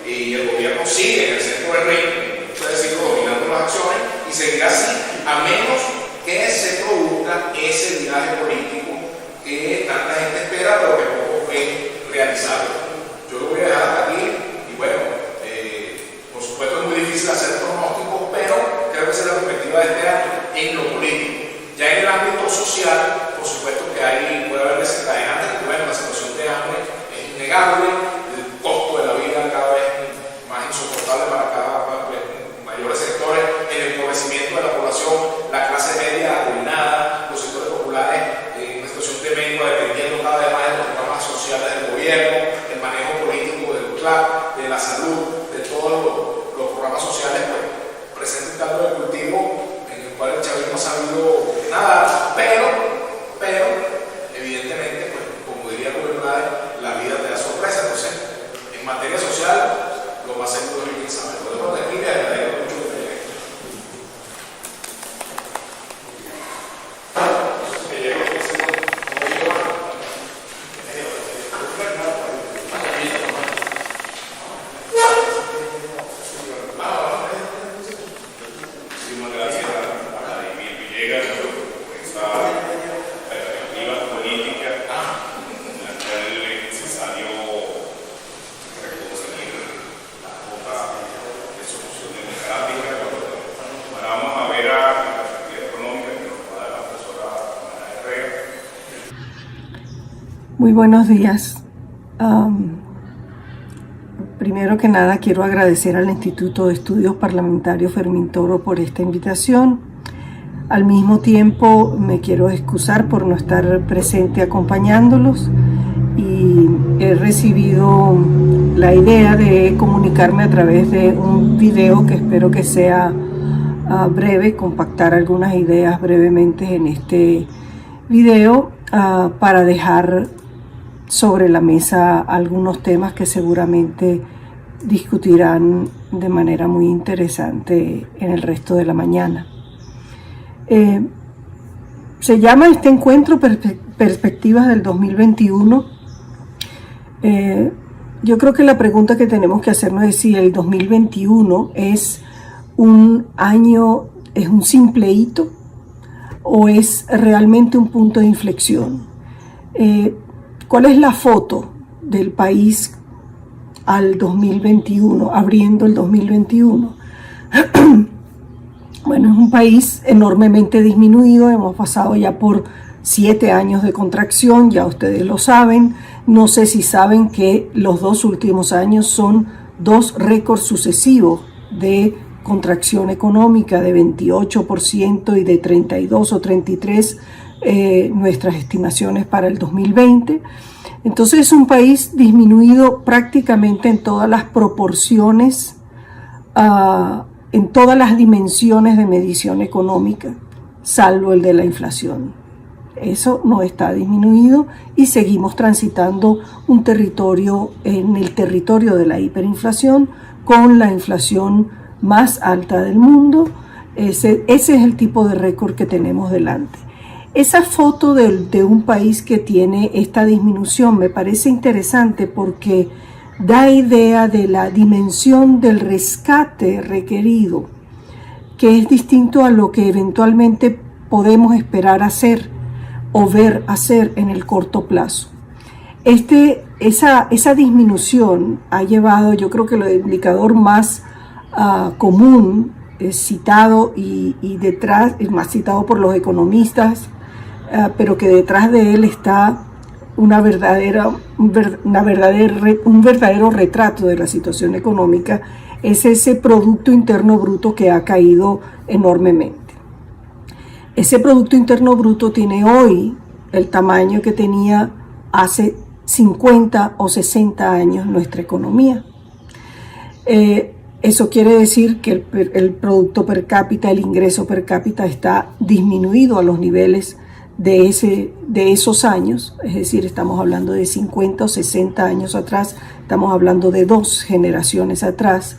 y el gobierno sigue en el centro del ring, es decir, dominando las acciones y seguirá así, a menos que se produzca ese viraje político que tanta gente espera, pero que poco ve realizado. Yo lo voy a dejar hasta aquí y bueno, por supuesto es muy difícil hacer pronósticos, pero creo que esa es la perspectiva de este año en lo político. Ya en el ámbito social, por supuesto que puede haber desencadenantes, porque bueno, la situación de hambre es innegable, el costo de la vida cada vez más insoportable para mayores sectores, el empobrecimiento de la población, la clase media arruinada, los sectores populares en una situación de mengua dependiendo cada vez más de los programas sociales del gobierno, el manejo político del CLAP, de la salud, de todos los programas sociales, pues presenta un caldo de cultivo en el cual el chavismo ha sabido nada, pero evidentemente, pues, como diría Rubén Blades, la vida te da sorpresa. Entonces, en materia social, lo más seguro es que sabe. Lo dejo de aquí, le agradezco mucho que me llegue. Muy buenos días. Primero que nada quiero agradecer al Instituto de Estudios Parlamentarios Fermín Toro por esta invitación. Al mismo tiempo me quiero excusar por no estar presente acompañándolos y he recibido la idea de comunicarme a través de un video que espero que sea breve, compactar algunas ideas brevemente en este video para dejar sobre la mesa algunos temas que seguramente discutirán de manera muy interesante en el resto de la mañana. Se llama este encuentro Perspectivas del 2021. Yo creo que la pregunta que tenemos que hacernos es si el 2021 es un año, es un simple hito o es realmente un punto de inflexión. ¿Cuál es la foto del país al 2021, abriendo el 2021? Bueno, es un país enormemente disminuido, hemos pasado ya por 7 años de contracción, ya ustedes lo saben. No sé si saben que los 2 últimos años son 2 récords sucesivos de contracción económica de 28% y de 32 o 33 nuestras estimaciones para el 2020. Entonces es un país disminuido prácticamente en todas las proporciones, en todas las dimensiones de medición económica, salvo el de la inflación. Eso no está disminuido y seguimos transitando un territorio, en el territorio de la hiperinflación, con la inflación más alta del mundo. Ese es el tipo de récord que tenemos delante. Esa foto de un país que tiene esta disminución me parece interesante porque da idea de la dimensión del rescate requerido, que es distinto a lo que eventualmente podemos esperar hacer o ver hacer en el corto plazo. Esa disminución ha llevado, yo creo que el indicador más común citado y detrás, es más citado por los economistas, pero que detrás de él está un verdadero retrato de la situación económica, es ese Producto Interno Bruto que ha caído enormemente. Ese Producto Interno Bruto tiene hoy el tamaño que tenía hace 50 o 60 años nuestra economía. Eso quiere decir que el producto per cápita, el ingreso per cápita está disminuido a los niveles de esos años, es decir, estamos hablando de 50 o 60 años atrás, estamos hablando de 2 generaciones atrás,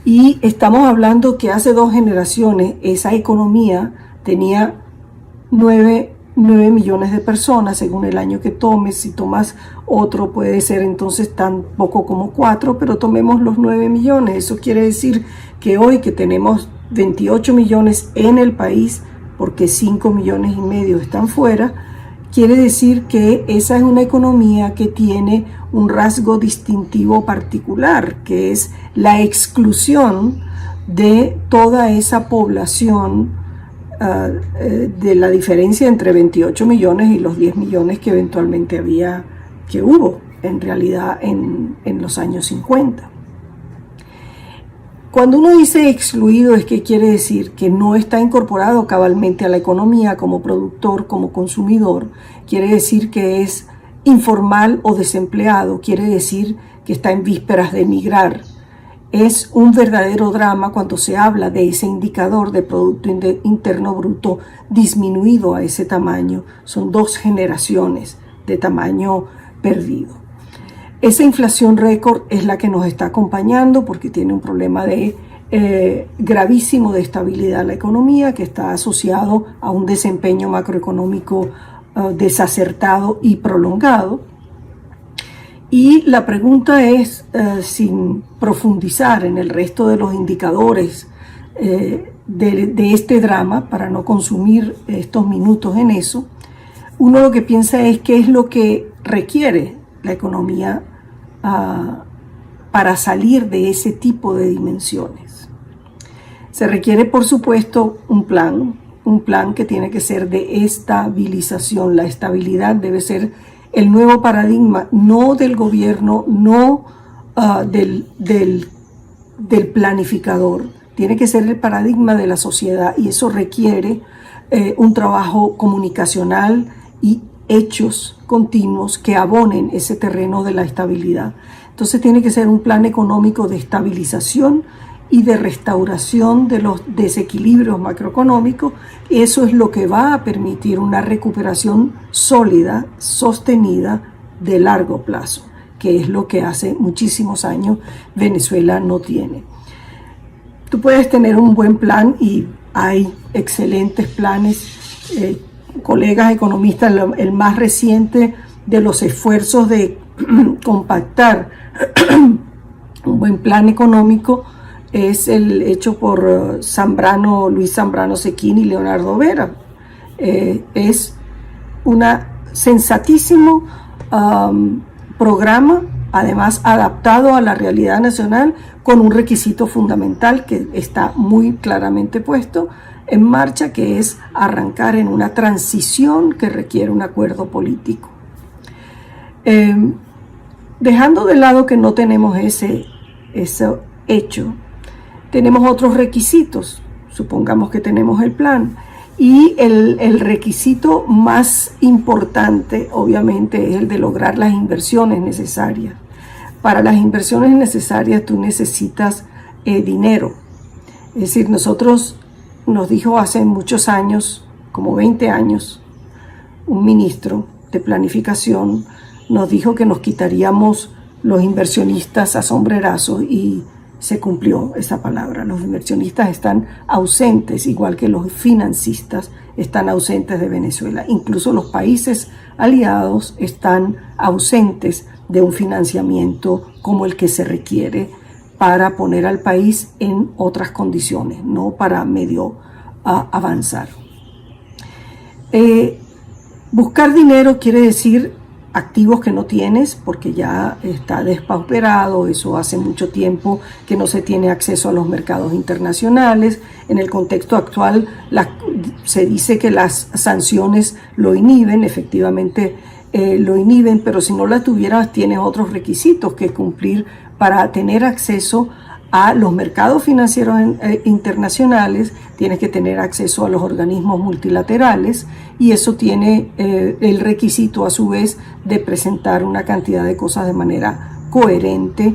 y estamos hablando que hace 2 generaciones esa economía tenía 9 millones de personas, según el año que tomes. Si tomas otro puede ser entonces tan poco como 4, pero tomemos los 9 millones. Eso quiere decir que hoy que tenemos 28 millones en el país, porque 5 millones y medio están fuera, quiere decir que esa es una economía que tiene un rasgo distintivo particular, que es la exclusión de toda esa población, de la diferencia entre 28 millones y los 10 millones que eventualmente hubo en realidad en los años 50. Cuando uno dice excluido, es que quiere decir que no está incorporado cabalmente a la economía como productor, como consumidor. Quiere decir que es informal o desempleado. Quiere decir que está en vísperas de emigrar. Es un verdadero drama cuando se habla de ese indicador de Producto Interno Bruto disminuido a ese tamaño. Son 2 generaciones de tamaño perdido. Esa inflación récord es la que nos está acompañando porque tiene un problema gravísimo de estabilidad en la economía, que está asociado a un desempeño macroeconómico desacertado y prolongado. Y la pregunta es, sin profundizar en el resto de los indicadores de este drama, para no consumir estos minutos en eso, uno lo que piensa es qué es lo que requiere la economía para salir de ese tipo de dimensiones. Se requiere, por supuesto, un plan que tiene que ser de estabilización. La estabilidad debe ser el nuevo paradigma, no del gobierno, no del planificador. Tiene que ser el paradigma de la sociedad, y eso requiere un trabajo comunicacional y hechos continuos que abonen ese terreno de la estabilidad. Entonces tiene que ser un plan económico de estabilización y de restauración de los desequilibrios macroeconómicos. Eso es lo que va a permitir una recuperación sólida, sostenida, de largo plazo, que es lo que hace muchísimos años Venezuela no tiene. Tú puedes tener un buen plan, y hay excelentes planes. Colegas economistas, el más reciente de los esfuerzos de compactar un buen plan económico es el hecho por Luis Zambrano Cecchin y Leonardo Vera. Es un sensatísimo programa, además adaptado a la realidad nacional, con un requisito fundamental que está muy claramente puesto en marcha, que es arrancar en una transición que requiere un acuerdo político. Dejando de lado que no tenemos ese hecho, tenemos otros requisitos. Supongamos que tenemos el plan, y el requisito más importante obviamente es el de lograr las inversiones necesarias. Para las inversiones necesarias tú necesitas dinero. Es decir, nos dijo hace muchos años, como 20 años, un ministro de planificación nos dijo que nos quitaríamos los inversionistas a sombrerazos, y se cumplió esa palabra. Los inversionistas están ausentes, igual que los financistas están ausentes de Venezuela. Incluso los países aliados están ausentes de un financiamiento como el que se requiere para poner al país en otras condiciones, no para medio avanzar. Buscar dinero quiere decir activos que no tienes, porque ya está despauperado. Eso hace mucho tiempo que no se tiene acceso a los mercados internacionales. En el contexto actual se dice que las sanciones lo inhiben, efectivamente lo inhiben, pero si no las tuvieras tienes otros requisitos que cumplir para tener acceso a los mercados financieros internacionales. Tienes que tener acceso a los organismos multilaterales, y eso tiene el requisito a su vez de presentar una cantidad de cosas de manera coherente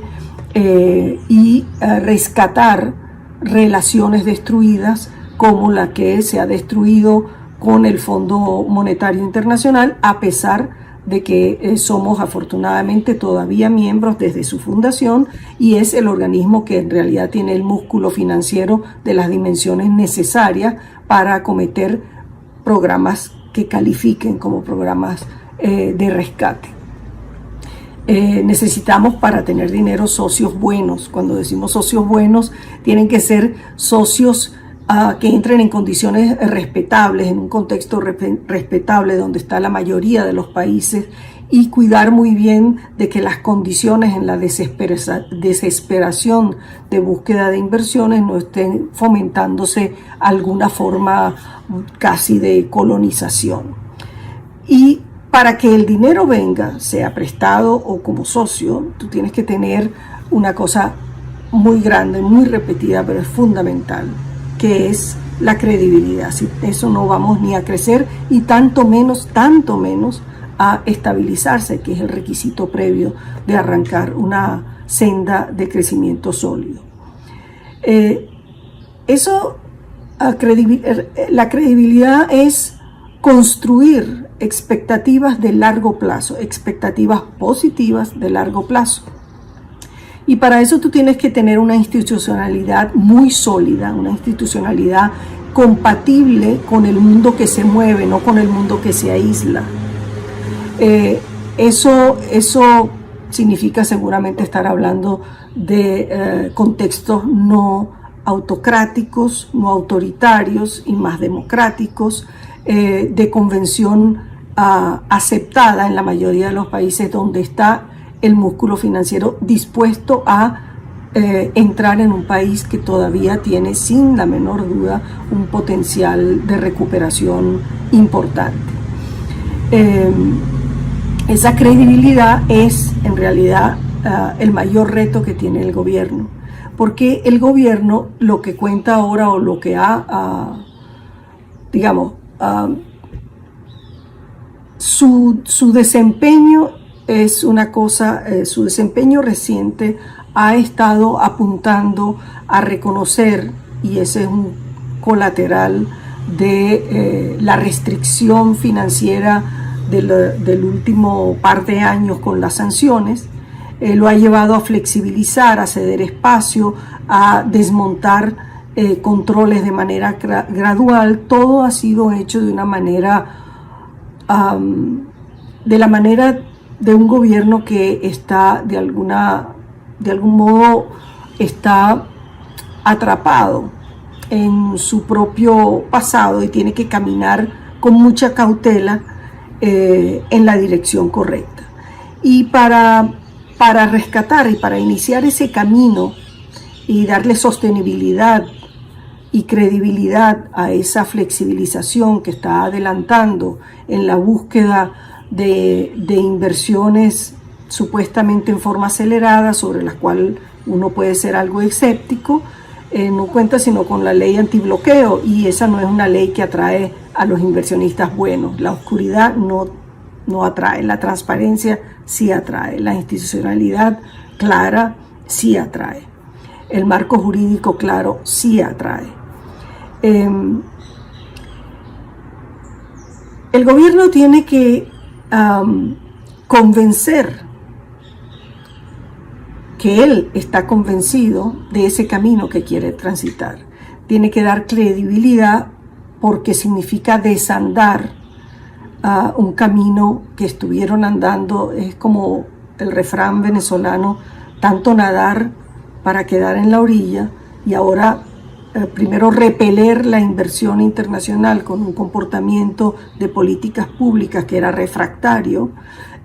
y rescatar relaciones destruidas, como la que se ha destruido con el Fondo Monetario Internacional, a pesar de que somos afortunadamente todavía miembros desde su fundación, y es el organismo que en realidad tiene el músculo financiero de las dimensiones necesarias para acometer programas que califiquen como programas de rescate. Necesitamos, para tener dinero, socios buenos. Cuando decimos socios buenos, tienen que ser socios que entren en condiciones respetables, en un contexto respetable donde está la mayoría de los países, y cuidar muy bien de que las condiciones en la desesperación de búsqueda de inversiones no estén fomentándose alguna forma casi de colonización. Y para que el dinero venga, sea prestado o como socio, tú tienes que tener una cosa muy grande, muy repetida, pero es fundamental, que es la credibilidad. Sin eso no vamos ni a crecer, y tanto menos a estabilizarse, que es el requisito previo de arrancar una senda de crecimiento sólido. La credibilidad es construir expectativas de largo plazo, expectativas positivas de largo plazo. Y para eso tú tienes que tener una institucionalidad muy sólida, una institucionalidad compatible con el mundo que se mueve, no con el mundo que se aísla. Eso significa seguramente estar hablando de contextos no autocráticos, no autoritarios y más democráticos, de convención aceptada en la mayoría de los países donde está el músculo financiero dispuesto a entrar en un país que todavía tiene, sin la menor duda, un potencial de recuperación importante. esa credibilidad es en realidad el mayor reto que tiene el gobierno, porque el gobierno lo que cuenta ahora o lo que ha, su desempeño es una cosa, su desempeño reciente ha estado apuntando a reconocer, y ese es un colateral de la restricción financiera del último par de años con las sanciones, lo ha llevado a flexibilizar, a ceder espacio, a desmontar controles de manera gradual. Todo ha sido hecho de una manera, de la manera de un gobierno que está de algún modo está atrapado en su propio pasado y tiene que caminar con mucha cautela en la dirección correcta. Y para rescatar y para iniciar ese camino y darle sostenibilidad y credibilidad a esa flexibilización que está adelantando en la búsqueda de inversiones supuestamente en forma acelerada, sobre las cuales uno puede ser algo escéptico, no cuenta sino con la ley antibloqueo, y esa no es una ley que atrae a los inversionistas buenos. La oscuridad no atrae, la transparencia sí atrae, la institucionalidad clara sí atrae, el marco jurídico claro sí atrae. El gobierno tiene que convencer que él está convencido de ese camino que quiere transitar. Tiene que dar credibilidad, porque significa desandar un camino que estuvieron andando. Es como el refrán venezolano, tanto nadar para quedar en la orilla, y ahora primero repeler la inversión internacional con un comportamiento de políticas públicas que era refractario,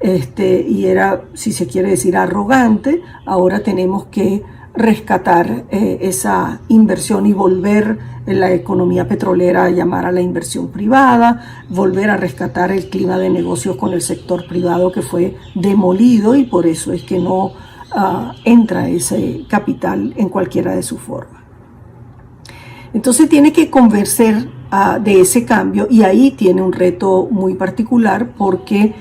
y era, si se quiere decir, arrogante. Ahora tenemos que rescatar esa inversión y volver la economía petrolera a llamar a la inversión privada, volver a rescatar el clima de negocios con el sector privado que fue demolido, y por eso es que no entra ese capital en cualquiera de sus formas. Entonces tiene que convencer de ese cambio, y ahí tiene un reto muy particular, porque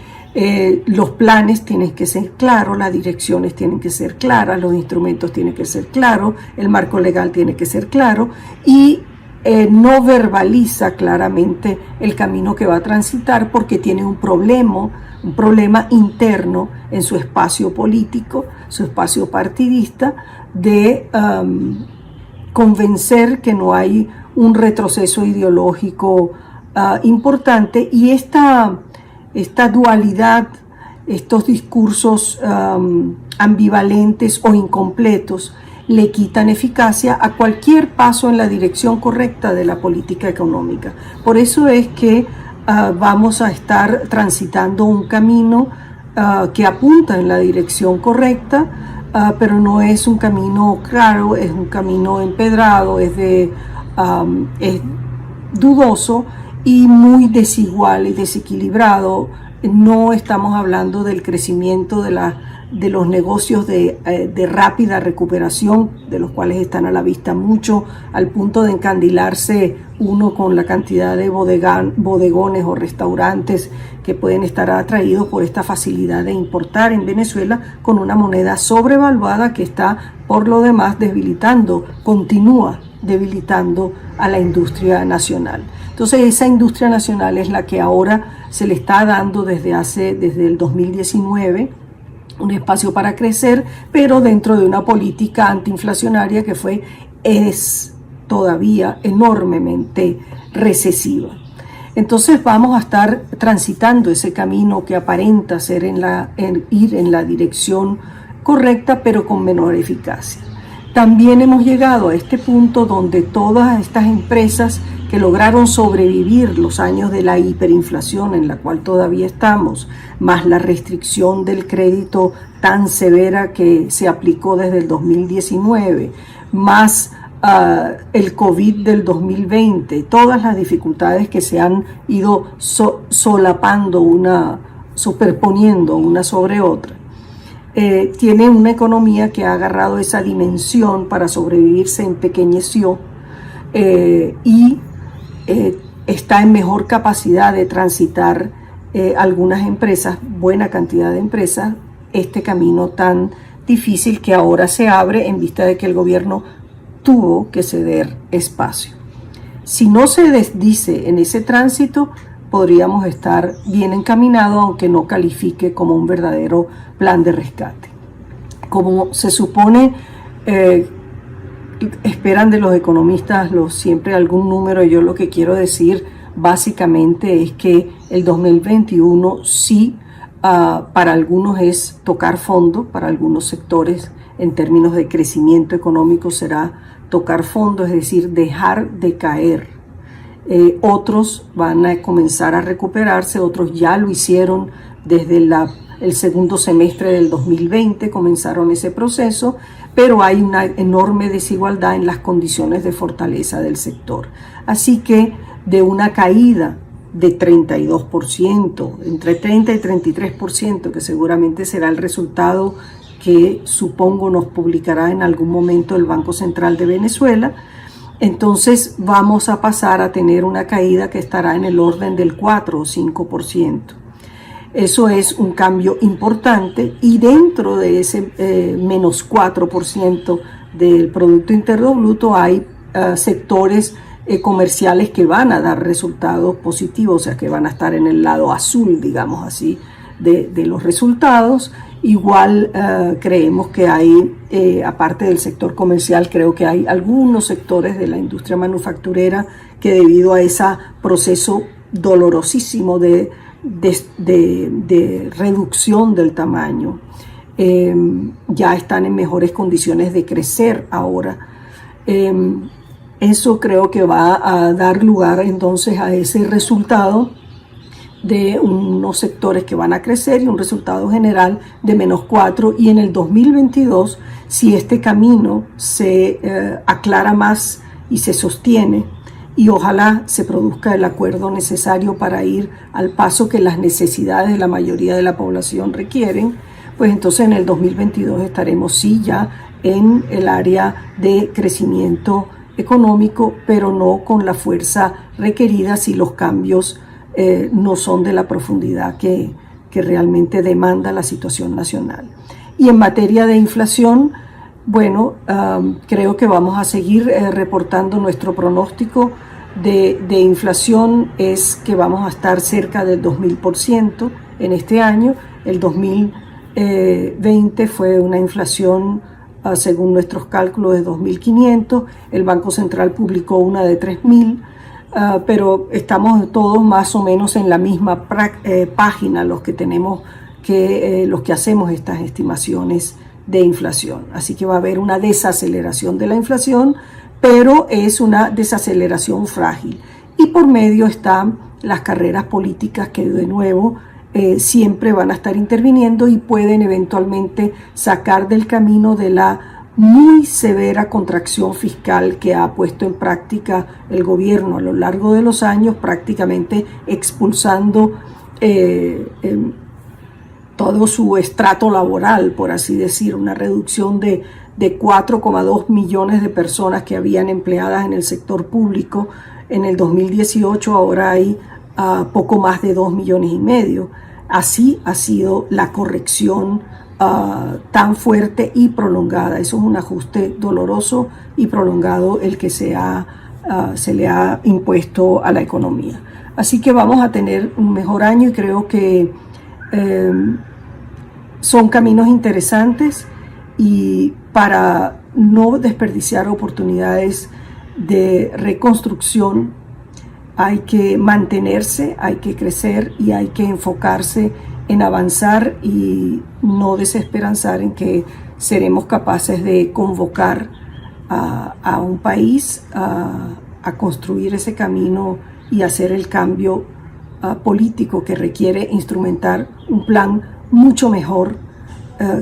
los planes tienen que ser claros, las direcciones tienen que ser claras, los instrumentos tienen que ser claros, el marco legal tiene que ser claro, y no verbaliza claramente el camino que va a transitar, porque tiene un problema interno en su espacio político, su espacio partidista, de convencer que no hay un retroceso ideológico importante. Y esta dualidad, estos discursos ambivalentes o incompletos, le quitan eficacia a cualquier paso en la dirección correcta de la política económica. Por eso es que vamos a estar transitando un camino que apunta en la dirección correcta, pero no es un camino claro, es un camino empedrado, es dudoso y muy desigual y desequilibrado. No estamos hablando del crecimiento de los negocios de rápida recuperación, de los cuales están a la vista mucho, al punto de encandilarse uno con la cantidad de bodegones o restaurantes que pueden estar atraídos por esta facilidad de importar en Venezuela, con una moneda sobrevaluada que está, por lo demás, continúa debilitando a la industria nacional. Entonces esa industria nacional es la que ahora se le está dando desde el 2019 un espacio para crecer, pero dentro de una política antiinflacionaria que es todavía enormemente recesiva. Entonces vamos a estar transitando ese camino que aparenta ser ir en la dirección correcta, pero con menor eficacia. También hemos llegado a este punto donde todas estas empresas que lograron sobrevivir los años de la hiperinflación en la cual todavía estamos, más la restricción del crédito tan severa que se aplicó desde el 2019, más el COVID del 2020, todas las dificultades que se han ido solapando una superponiendo una sobre otra, tiene una economía que ha agarrado esa dimensión para sobrevivir, se empequeñeció y está en mejor capacidad de transitar algunas empresas, buena cantidad de empresas, este camino tan difícil que ahora se abre en vista de que el gobierno tuvo que ceder espacio. Si no se desdice en ese tránsito, podríamos estar bien encaminados, aunque no califique como un verdadero plan de rescate. Como se supone, esperan de los economistas siempre algún número. Yo lo que quiero decir básicamente es que el 2021 sí, para algunos es tocar fondo, para algunos sectores en términos de crecimiento económico será tocar fondo, es decir, dejar de caer. Otros van a comenzar a recuperarse, otros ya lo hicieron desde el segundo semestre del 2020, comenzaron ese proceso, pero hay una enorme desigualdad en las condiciones de fortaleza del sector. Así que de una caída de 32%, entre 30 y 33%, que seguramente será el resultado que supongo nos publicará en algún momento el Banco Central de Venezuela, entonces vamos a pasar a tener una caída que estará en el orden del 4 o 5%. Eso es un cambio importante y dentro de ese menos 4% del Producto Interno Bruto hay sectores comerciales que van a dar resultados positivos, o sea que van a estar en el lado azul, digamos así, de los resultados. Igual creemos que hay, aparte del sector comercial, creo que hay algunos sectores de la industria manufacturera que debido a ese proceso dolorosísimo de reducción del tamaño, ya están en mejores condiciones de crecer ahora. Eso creo que va a dar lugar entonces a ese resultado de unos sectores que van a crecer y un resultado general de menos 4, y en el 2022, si este camino se aclara más y se sostiene, y ojalá se produzca el acuerdo necesario para ir al paso que las necesidades de la mayoría de la población requieren, pues entonces en el 2022 estaremos sí ya en el área de crecimiento económico, pero no con la fuerza requerida si los cambios no son de la profundidad que realmente demanda la situación nacional. Y en materia de inflación, bueno, creo que vamos a seguir reportando nuestro pronóstico de inflación es que vamos a estar cerca del 2000% en este año. El 2020 fue una inflación, según nuestros cálculos, de 2.500. El Banco Central publicó una de 3.000. Pero estamos todos más o menos en la misma página los que hacemos estas estimaciones de inflación. Así que va a haber una desaceleración de la inflación, pero es una desaceleración frágil. Y por medio están las carreras políticas que de nuevo siempre van a estar interviniendo y pueden eventualmente sacar del camino de la muy severa contracción fiscal que ha puesto en práctica el gobierno a lo largo de los años, prácticamente expulsando todo su estrato laboral, por así decir, una reducción de 4,2 millones de personas que habían empleadas en el sector público en el 2018, ahora hay poco más de 2,5 millones. Así ha sido la corrección tan fuerte y prolongada. Eso es un ajuste doloroso y prolongado el que se le ha impuesto a la economía. Así que vamos a tener un mejor año y creo que son caminos interesantes, y para no desperdiciar oportunidades de reconstrucción hay que mantenerse, hay que crecer y hay que enfocarse en avanzar y no desesperanzar en que seremos capaces de convocar a un país a construir ese camino y hacer el cambio político que requiere instrumentar un plan mucho mejor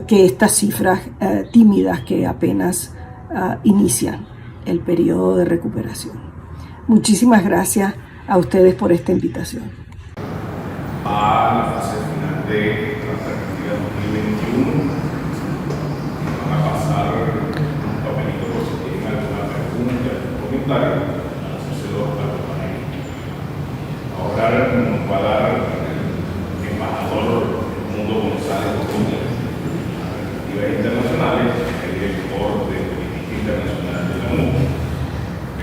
que estas cifras tímidas que apenas inician el periodo de recuperación. Muchísimas gracias a ustedes por esta invitación. A la fase final de la perspectiva 2021. Van a pasar un papelito por si tienen alguna pregunta, algún comentario, a hacérselo a los panelistas. Ahora nos va a dar el embajador Mundo González Ortúzar, a perspectivas internacionales, el director de Política Internacional de la ONU,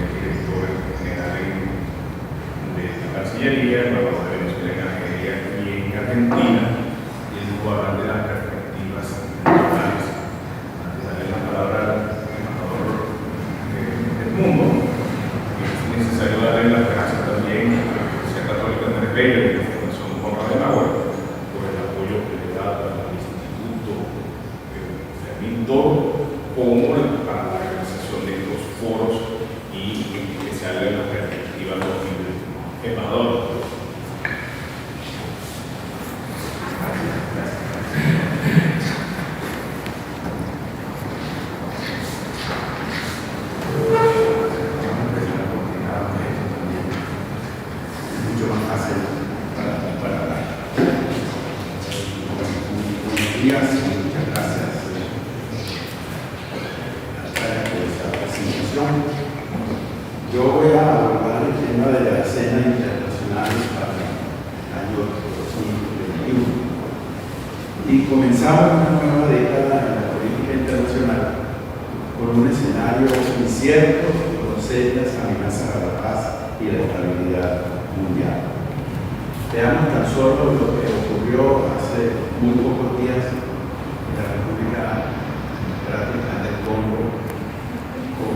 el director general de la Cancillería, el embajador de Venezuela en Argelia y en Argentina, y él va a hablar de las perspectivas internacionales. Antes de darle la palabra al embajador del mundo, es necesario darle las gracias también a la Universidad Católica de Marbella y a la Fundación Juan Adenauer por el apoyo que le da al Instituto Fermín Toro como para la realización de estos foros y en especial de la perspectiva 2021. Embajador. Mucho más fácil para buenos días y muchas gracias por esta presentación. Yo voy a abordar el tema de la escena internacional para el año 2021 y comenzamos una nueva década en la política internacional con un escenario incierto, con serias amenazas a la paz y la estabilidad mundial. Veamos tan solo lo que ocurrió hace muy pocos días en la República Democrática del Congo con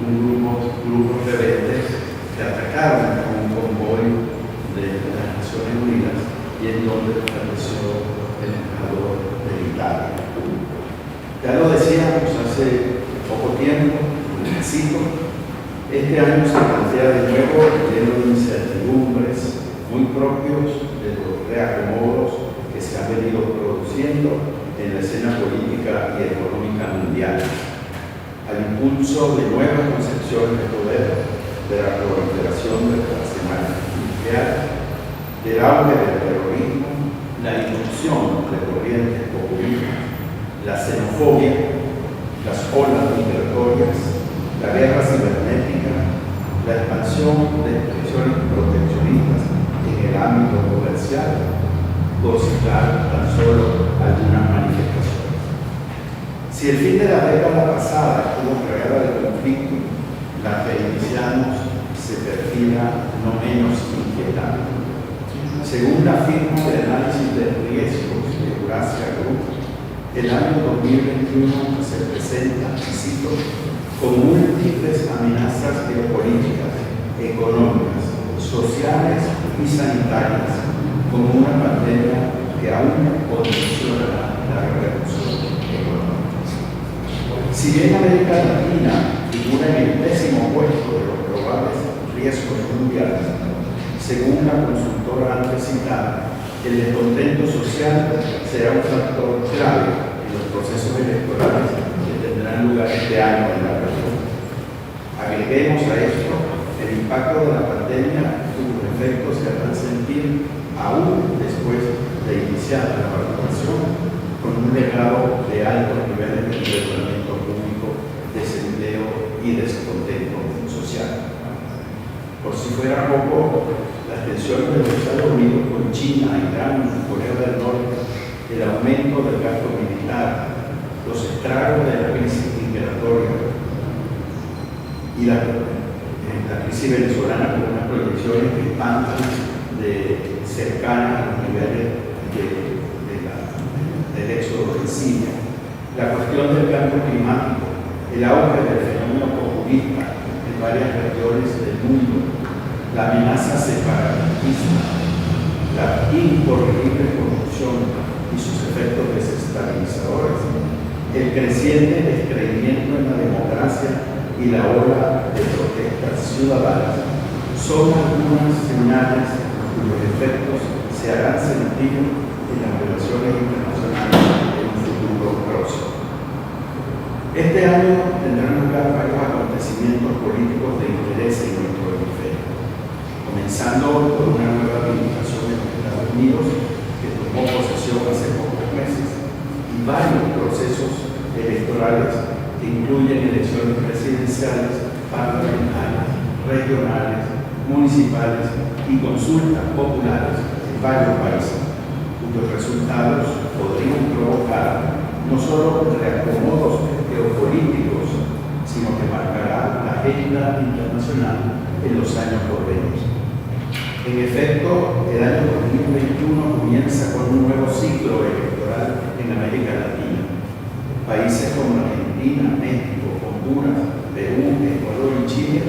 grupos rebeldes que atacaron con un convoy de las Naciones Unidas y en donde falleció el embajador de Italia. Ya lo decíamos hace poco tiempo, cito, este año se plantea de nuevo lleno de incertidumbres muy propios de los reacomodos que se han venido produciendo en la escena política y económica mundial, al impulso de nuevas concepciones de poder, de la proliferación del arsenal nuclear, del auge del terrorismo, la irrupción de corrientes populistas, la xenofobia, las olas migratorias, la guerra cibernética, la expansión de expresiones proteccionistas en el ámbito comercial, por citar tan solo algunas manifestaciones. Si el fin de la década pasada estuvo cargada de conflicto, la que iniciamos se perfila no menos inquietante. Según la firma de análisis de riesgos de Eurasia Group, el año 2021 se presenta, cito, con múltiples amenazas geopolíticas, económicas, sociales y sanitarias, como una pandemia que aún condiciona la repercusión económica. Si bien América Latina figura en el 10º puesto de los probables riesgos mundiales, según la consultora antes citada, el descontento social será un factor clave en los procesos electorales que tendrán lugar este año en la región. Agreguemos a esto el impacto de la pandemia, cuyos efectos se harán sentir aún después de iniciar la vacunación, con un legado de altos niveles de endeudamiento público, desempleo y descontento social. Por si fuera poco, las tensiones de los Estados Unidos con China, Irán y Corea del Norte, el aumento del gasto militar, los estragos de la crisis migratoria y la crisis venezolana con unas proyecciones que espantan de cercanas a los niveles del éxodo de Siria, la cuestión del cambio climático, el auge del fenómeno populista en varias regiones del mundo, la amenaza separatista, la incorregible corrupción y sus efectos desestabilizadores, el creciente descreimiento en la democracia y la ola de protestas ciudadanas son algunas señales cuyos efectos se harán sentir en las relaciones internacionales en un futuro próximo. Este año tendrán lugar varios acontecimientos políticos de interés en nuestro hemisferio, comenzando por una nueva administración en los Estados Unidos que tomó posesión varios procesos electorales que incluyen elecciones presidenciales, parlamentarias, regionales, municipales y consultas populares en varios países, cuyos resultados podrían provocar no solo reacomodos geopolíticos, sino que marcará la agenda internacional en los años por venir. En efecto, el año 2021 comienza con un nuevo ciclo electoral en América Latina. Países como Argentina, México, Honduras, Perú, Ecuador y Chile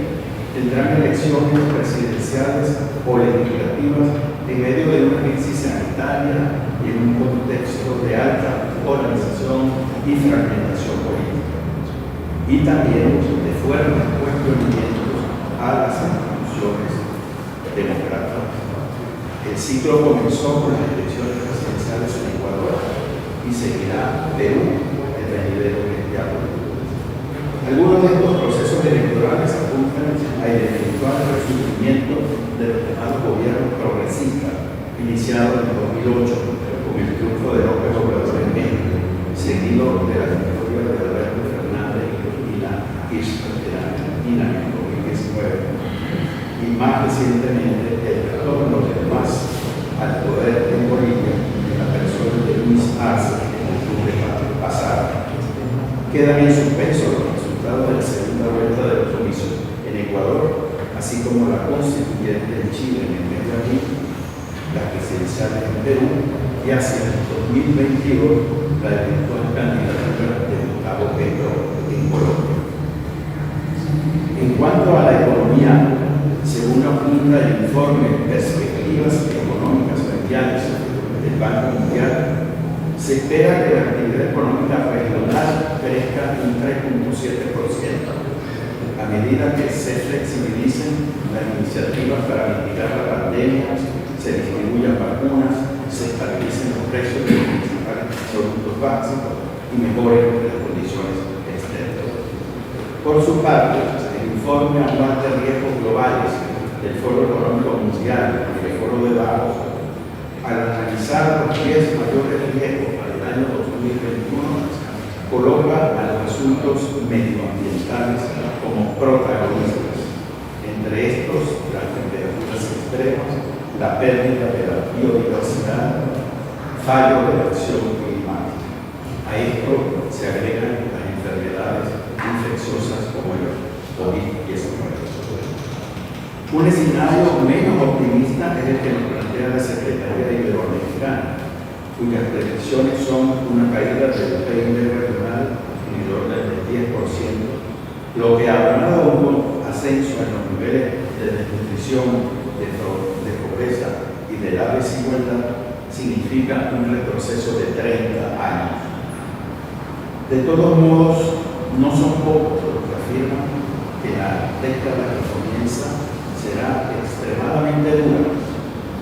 tendrán elecciones presidenciales o legislativas en medio de una crisis sanitaria y en un contexto de alta polarización y fragmentación política. Y también de fuertes cuestionamientos a las instituciones democráticas. El ciclo comenzó con las elecciones presidenciales en Ecuador y seguirá Perú en venidero inmediato. Algunos de estos procesos electorales apuntan al eventual resurgimiento de los llamados gobiernos progresistas, iniciados en 2008 con el triunfo de López Obrador en México, seguido de la victoria de Alberto Fernández y la Kirchner de la Argentina en 2019. Y más recientemente el retorno del MAS al poder en Bolivia en la persona de Luis Arce en octubre pasado. Quedan en suspenso los resultados de la segunda vuelta de los comicios en Ecuador, así como la constituyente en Chile en el mes de abril, las presidenciales en Perú y hacia el 2022 la eventual candidatura de Gustavo Petro en Colombia. En cuanto a la economía, según apunta el informe Perspectivas Económicas Mundiales del Banco Mundial, se espera que la actividad económica regional crezca un 3.7% a medida que se flexibilicen las iniciativas para mitigar la pandemia, se distribuyan vacunas, se estabilicen los precios de los principales productos básicos y mejoren las condiciones externas. Por su parte, el informe anual de riesgos globales del Foro Económico Mundial y el Foro de Davos, al analizar los 10 mayores riesgos para el año 2021, coloca a los asuntos medioambientales como protagonistas, entre estos las temperaturas extremas, la pérdida de la biodiversidad, fallo de la acción climática. A esto se agregan las enfermedades infecciosas como el COVID-19. Un escenario menos optimista es el que nos plantea la Secretaría Iberoamericana, cuyas predicciones son una caída del PIB regional en el orden del 10%, lo que aunado un ascenso en los niveles de desnutrición, de pobreza y de la desigualdad, significa un retroceso de 30 años. De todos modos, no son pocos los que afirman que la década que comienza será extremadamente dura.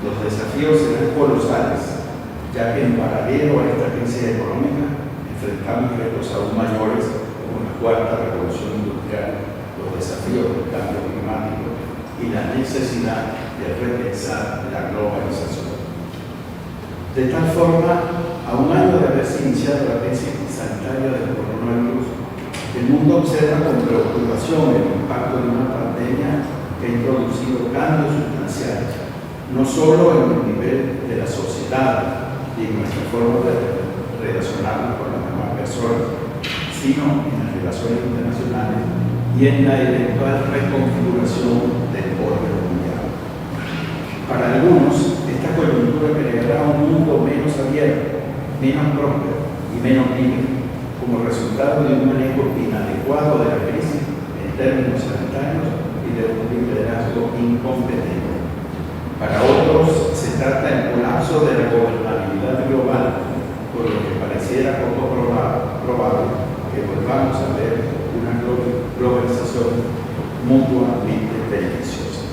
Los desafíos serán colosales, ya que en paralelo a esta crisis económica enfrentamos retos aún mayores como la cuarta revolución industrial, los desafíos del cambio climático y la necesidad de repensar la globalización. De tal forma, a un año de haberse iniciado la crisis sanitaria del coronavirus, el mundo observa con preocupación el impacto de una pandemia que ha introducido cambios sustanciales, no solo en el nivel de la sociedad y en nuestra forma de relacionarnos con las demás personas, sino en las relaciones internacionales y en la eventual reconfiguración del orden mundial. Para algunos, esta coyuntura creará un mundo menos abierto, menos próspero y menos libre, como resultado de un manejo inadecuado de la crisis en términos sanitarios y de un liderazgo incompetente. Para otros, se trata del colapso de la gobernabilidad global, por lo que pareciera poco probable que volvamos a ver una globalización mutuamente beneficiosa.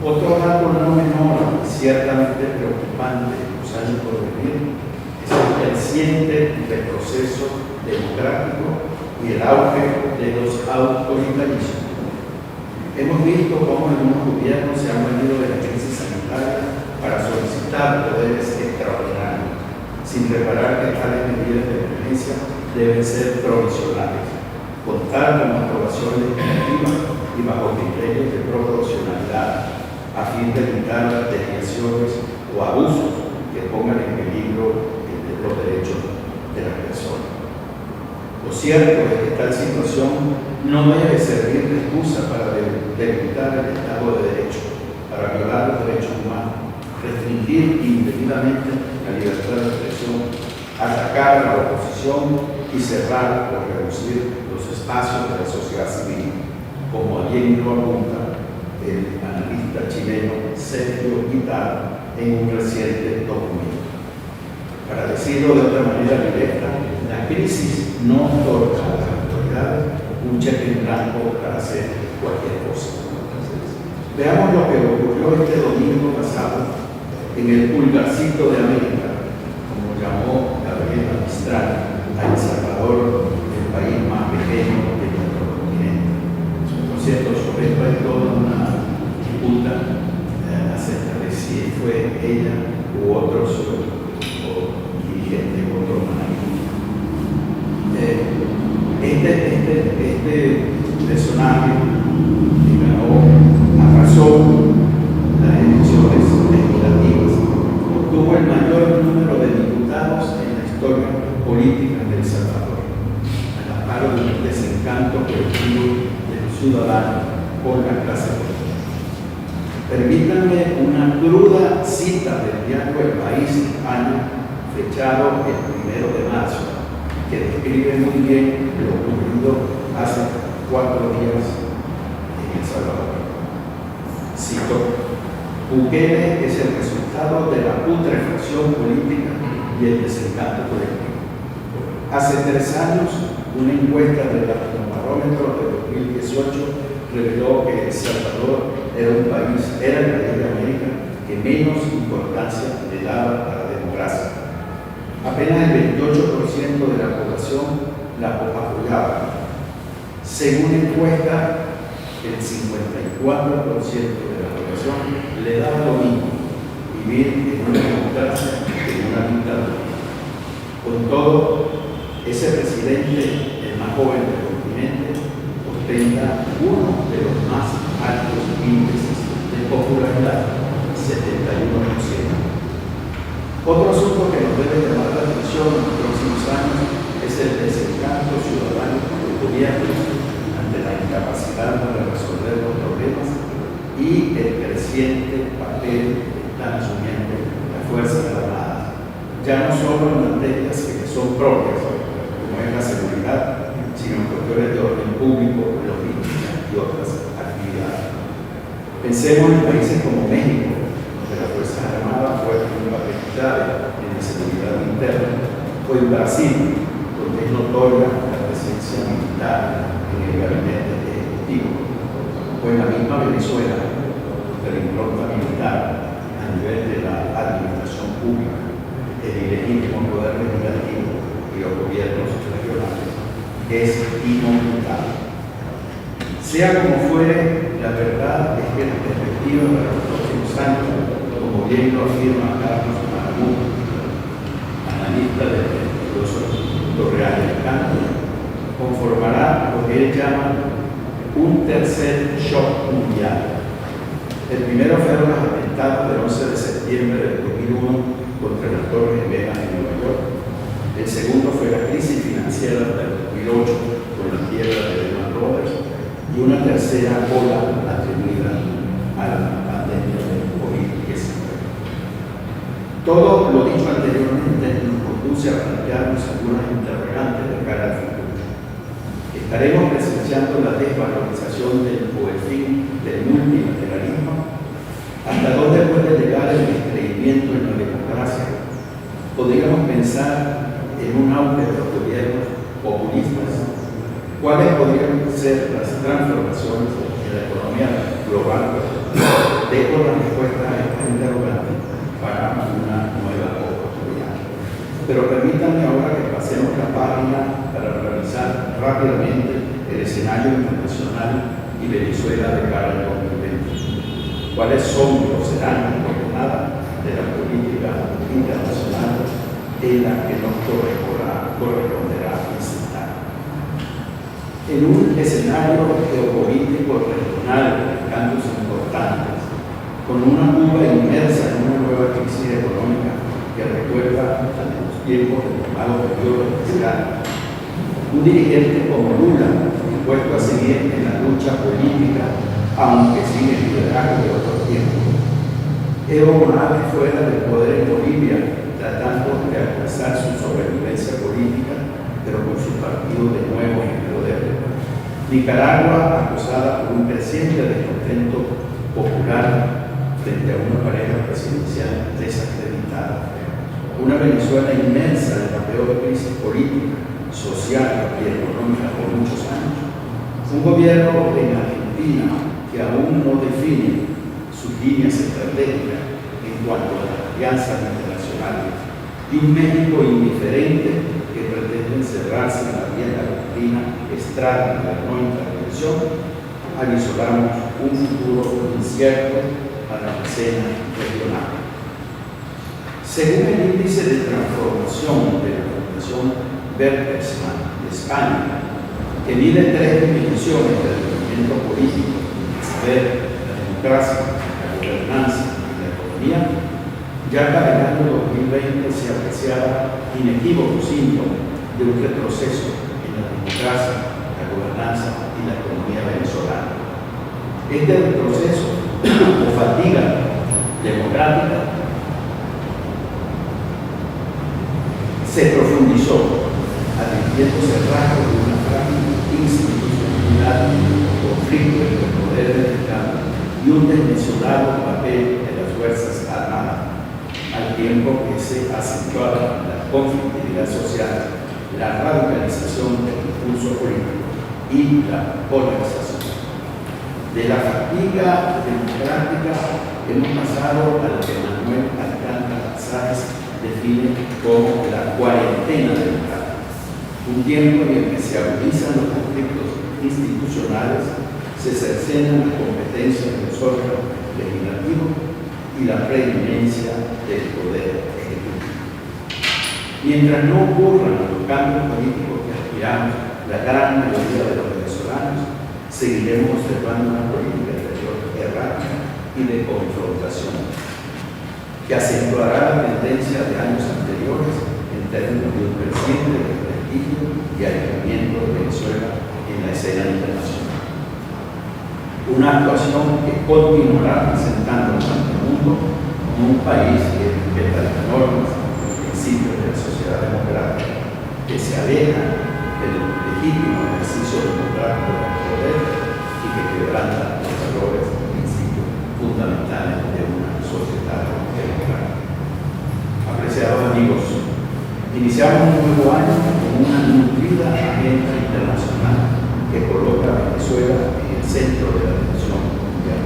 Otro dato no menor y ciertamente preocupante en los años por venir es el creciente retroceso democrático y el auge de los autoritarismos. Hemos visto cómo algunos gobiernos se han valido de la crisis sanitaria para solicitar poderes extraordinarios, sin reparar que tales medidas de emergencia deben ser provisionales, contar con aprobación legislativa y bajo criterios de proporcionalidad, a fin de evitar las desviaciones o abusos que pongan en peligro los derechos de las personas. Lo cierto es que tal situación no debe servir de excusa para debilitar el Estado de Derecho, para violar los derechos humanos, restringir indebidamente la libertad de expresión, atacar a la oposición y cerrar o reducir los espacios de la sociedad civil, como bien lo apunta el analista chileno Sergio Guitart en un reciente documento. Para decirlo de otra manera directa, la crisis no otorga a las autoridades un cheque en blanco para hacer cualquier cosa. Veamos lo que ocurrió este domingo pasado en el pulgarcito de América, como llamó Gabriela Mistral a El Salvador, el país más pequeño de nuestro continente. Por cierto, sobre esto hay toda una disputa acerca de si fue ella u otros dirigentes u otros managos. Este personaje que ganó a razón las elecciones legislativas obtuvo el mayor número de diputados en la historia política de El Salvador, al amparo de un desencanto colectivo de los ciudadanos por la clase política. Permítanme una cruda cita del diario El País España, fechado el 1 de marzo, que describe muy bien lo ocurrido hace 4 días en El Salvador. Cito: Bukele es el resultado de la putrefacción política y el desencanto colectivo. Hace 3 años, una encuesta del Latinobarómetro de 2018 reveló que El Salvador era el país de América que menos importancia le daba a la democracia. Apenas el 28% de la población la apoyaba. Según encuesta, el 54% de la población le daba lo mismo vivir en una democracia que en una dictadura. Con todo, ese presidente, el más joven del continente, ostenta uno de los más altos índices de popularidad, 71%. Otro asunto que nos debe llamar la atención en los próximos años es el desencanto ciudadano del gobierno ante la incapacidad para resolver los problemas y el creciente papel que están asumiendo las Fuerzas Armadas, ya no solo en materias que son propias, como es la seguridad, sino en cuestiones de orden público, logística y otras actividades. Pensemos en países como México, donde las Fuerzas Armadas juegan un papel clave en la seguridad interna, o en Brasil, donde es notoria la presencia militar en el gabinete ejecutivo, o en la misma Venezuela, donde la impronta militar a nivel de la administración pública, el ilegítimo poder legislativo y los gobiernos regionales es inmovilizable. Sea como fuere, la verdad es que la perspectiva para los próximos años, como bien lo afirma Carlos Marabú, analista del prestigioso Real del Canto, conformará lo que él llama un tercer shock mundial. El primero fueron los atentados del 11 de septiembre del 2001 contra las Torres Gemelas en Nueva York. El segundo fue la crisis financiera del 2008 con la quiebra de Lehman Brothers, y una tercera ola atribuida a la pandemia del COVID-19. Todo lo dicho anteriormente nos conduce a plantearnos algunas interrogantes de cara al futuro. ¿Estaremos presenciando la desvalorización o el fin del multilateralismo? ¿Hasta dónde puede llegar el descreimiento en la democracia? ¿Podríamos pensar en un auge de los gobiernos populistas? ¿Cuáles podrían ser las transformaciones en la economía global? Dejo la respuesta a esta interrogante para una nueva oportunidad. Pero permítanme ahora que pasemos la página para revisar rápidamente el escenario internacional y Venezuela de cara al 2020. ¿Cuáles son o serán las coordenadas de la política internacional en la que nos corresponderá presentar. En un escenario geopolítico regional de cambios importantes, con una Cuba inmersa en una nueva crisis económica que recuerda a los tiempos del llamado periodo fiscal, un dirigente como Lula, dispuesto a seguir en la lucha política, aunque sin el liderazgo de otros tiempos. Evo Morales fuera del poder en Bolivia, tratando de alcanzar su sobrevivencia política, pero con su partido de nuevo en el poder. Nicaragua, acusada por un creciente descontento popular frente a una pareja presidencial desacreditada. Una Venezuela inmersa en la peor crisis política, social y económica por muchos años. Un gobierno en Argentina que aún no define sus líneas estratégicas en cuanto a las alianzas internacionales. Y un México indiferente que pretende encerrarse en la vieja doctrina extraña de la no intervención, avisoramos un futuro incierto para la escena regional. Según el índice de transformación de la Fundación Bertelsmann de España, que mide 3 dimensiones del movimiento político, el saber, la democracia, la gobernanza y la economía, ya para el año 2020 se apreciaba inequívoco síntoma de un retroceso en la democracia, la gobernanza y la economía venezolana. Este retroceso o fatiga democrática se profundizó, advirtiéndose rasgos de una frágil institucionalidad, conflicto entre el poder del Estado y un desmesurado papel de las Fuerzas Armadas, al tiempo que se acentuaba la conflictividad social, la radicalización del discurso político y la polarización. De la fatiga democrática hemos pasado a lo que Manuel Alcántara Sáenz define como la cuarentena democrática, un tiempo en el que se agudizan los conflictos institucionales, se cercenan las competencias de los órganos legislativos y la preeminencia del poder ejecutivo. Mientras no ocurran los cambios políticos que aspiramos la gran mayoría de los venezolanos, seguiremos observando una política exterior errática y de confrontación, que acentuará la tendencia de años anteriores en términos de un creciente desprestigio y alejamiento de Venezuela en la escena internacional. Una actuación que continuará presentando ante el mundo como un país que respeta las normas y principios de la sociedad democrática, que se aleja del legítimo ejercicio democrático del poder y que quebranta los valores y principios fundamentales de una sociedad democrática. Apreciados amigos, iniciamos un nuevo año con una nutrida agenda internacional que coloca a Venezuela en el centro de la atención mundial.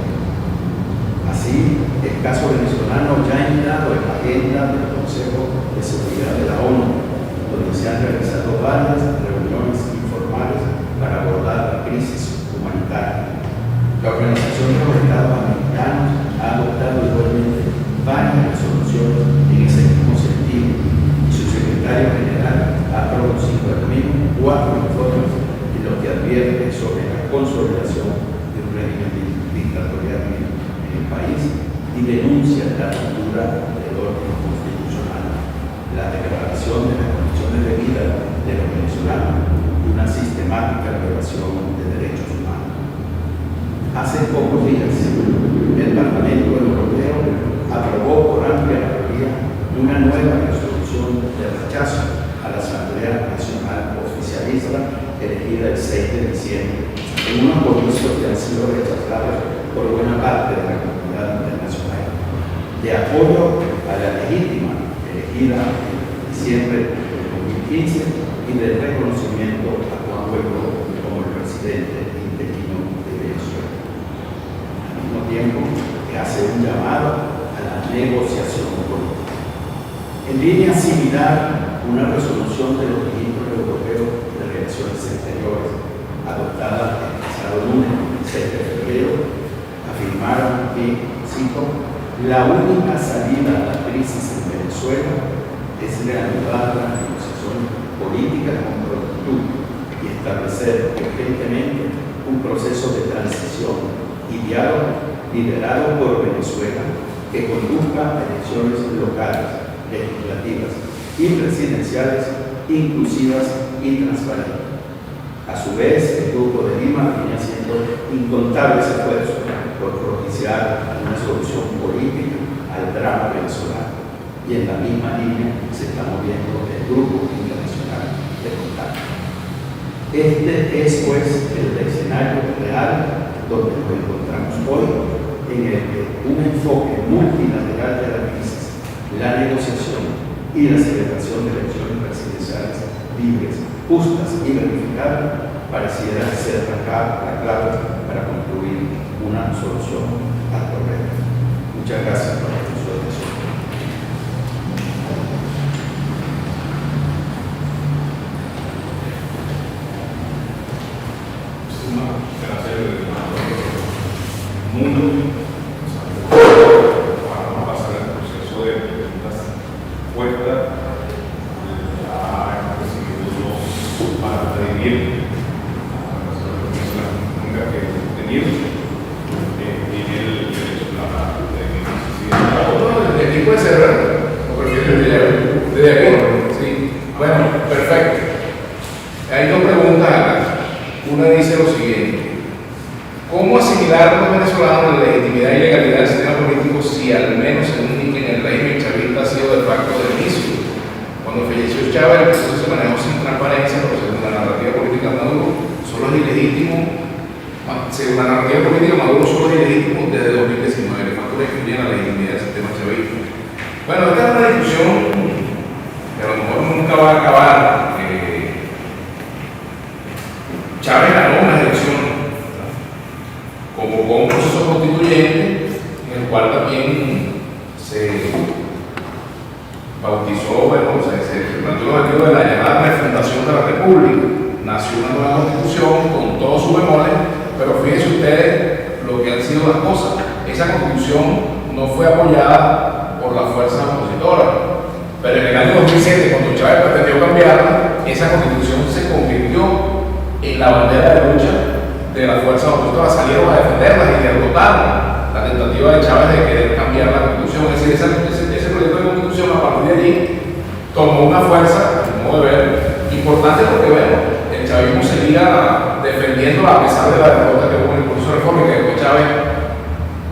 Así, el caso venezolano ya ha entrado en la agenda del Consejo de Seguridad de la ONU, donde se han realizado varias reuniones informales para abordar la crisis humanitaria. La Organización de los Estados Americanos ha adoptado igualmente varias resoluciones en ese mismo sentido y su secretario general ha producido al menos 4 informes en los que advierte sobre la consolidación de un régimen dictatorial en el país y denuncia la ruptura del orden constitucional, la degradación de las condiciones de vida de los venezolanos y una sistemática violación de derechos humanos. Hace pocos días, el Parlamento Europeo aprobó por amplia mayoría una nueva resolución de rechazo a la Asamblea Nacional Oficialista elegida el 6 de diciembre, en unos comicios que han sido rechazados por buena parte de la comunidad internacional, de apoyo a la legítima elegida en diciembre de 2015 y del reconocimiento a Juan Guaidó como el presidente interino de Venezuela. Al mismo tiempo que hace un llamado a la negociación política. En línea similar, una resolución de los ministros europeos de Relaciones Exteriores, adoptada el pasado lunes 26 de febrero, afirmaron que, cito, la única salida a la crisis en Venezuela es reanudar la negociación política con prontitud y establecer urgentemente un proceso de transición y diálogo liderado por Venezuela que conduzca a elecciones locales, legislativas y presidenciales inclusivas y transparentes. A su vez, el Grupo de Lima viene haciendo incontables esfuerzos por propiciar una solución política al drama venezolano, y en la misma línea se está moviendo el Grupo Internacional de Contacto. Este es, pues, el escenario real donde nos encontramos hoy, en el que un enfoque multilateral de la crisis, la negociación y la celebración de elecciones presidenciales libres, justas y verificables pareciera ser la clave para construir una solución al problema. Muchas gracias por su atención. Mundo, vamos a pasar al proceso de preguntas puestas. Ha recibido dos para pedir la pregunta que hemos tenido. Tiene el derecho a de aquí puede ser, ¿o prefiere desde aquí? Sí. Bueno, perfecto. Hay dos preguntas. Una dice lo siguiente: ¿cómo asimilar los venezolanos la legitimidad y legalidad del sistema político si al menos en el régimen chavista ha sido de facto de inicio? Cuando falleció Chávez, el proceso se manejó sin transparencia, porque según la narrativa política de Maduro, solo es ilegítimo. Según la narrativa política de Maduro, solo es ilegítimo desde 2019. Factores que influyen la legitimidad del sistema chavista. Bueno, esta es una discusión que a lo mejor nunca va a acabar. Chávez ganó unas elecciones, convocó un proceso constituyente en el cual también se bautizó, se planteó el objetivo de la llamada refundación de la República. Nació una nueva constitución con todos sus bemoles, pero fíjense ustedes lo que han sido las cosas. Esa constitución no fue apoyada por las fuerzas opositoras, pero en el año 2007, cuando Chávez pretendió cambiarla, esa constitución se convirtió en la bandera de lucha de las fuerzas opositoras. Salieron a defenderlas y derrotaron la tentativa de Chávez de querer cambiar la constitución. Es decir, ese proyecto de constitución a partir de allí tomó una fuerza, a mi modo de ver, importante, porque bueno, el chavismo seguía defendiéndola a pesar de la derrota que hubo en el proceso de reforma, y que después Chávez,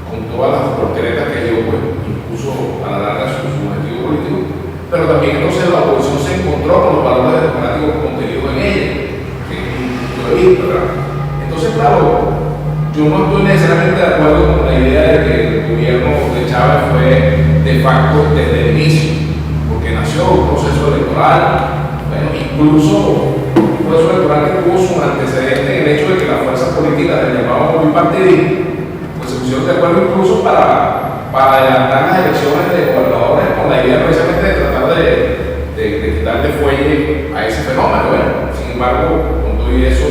con todas las porqueretas que llevó, pues impuso a la larga su objetivo político. Pero también entonces la oposición se encontró con los valores democráticos contenidos en ella. Entonces, claro, yo no estoy necesariamente de acuerdo con la idea de que el gobierno de Chávez fue de facto desde el inicio, porque nació un proceso electoral, bueno, incluso un proceso electoral que tuvo su antecedente en el hecho de que las fuerzas políticas del llamado bipartidismo pues se pusieron de acuerdo incluso para adelantar las elecciones de gobernadores, con la idea precisamente de tratar de quitarle fuelle a ese fenómeno. Bueno, sin embargo, y eso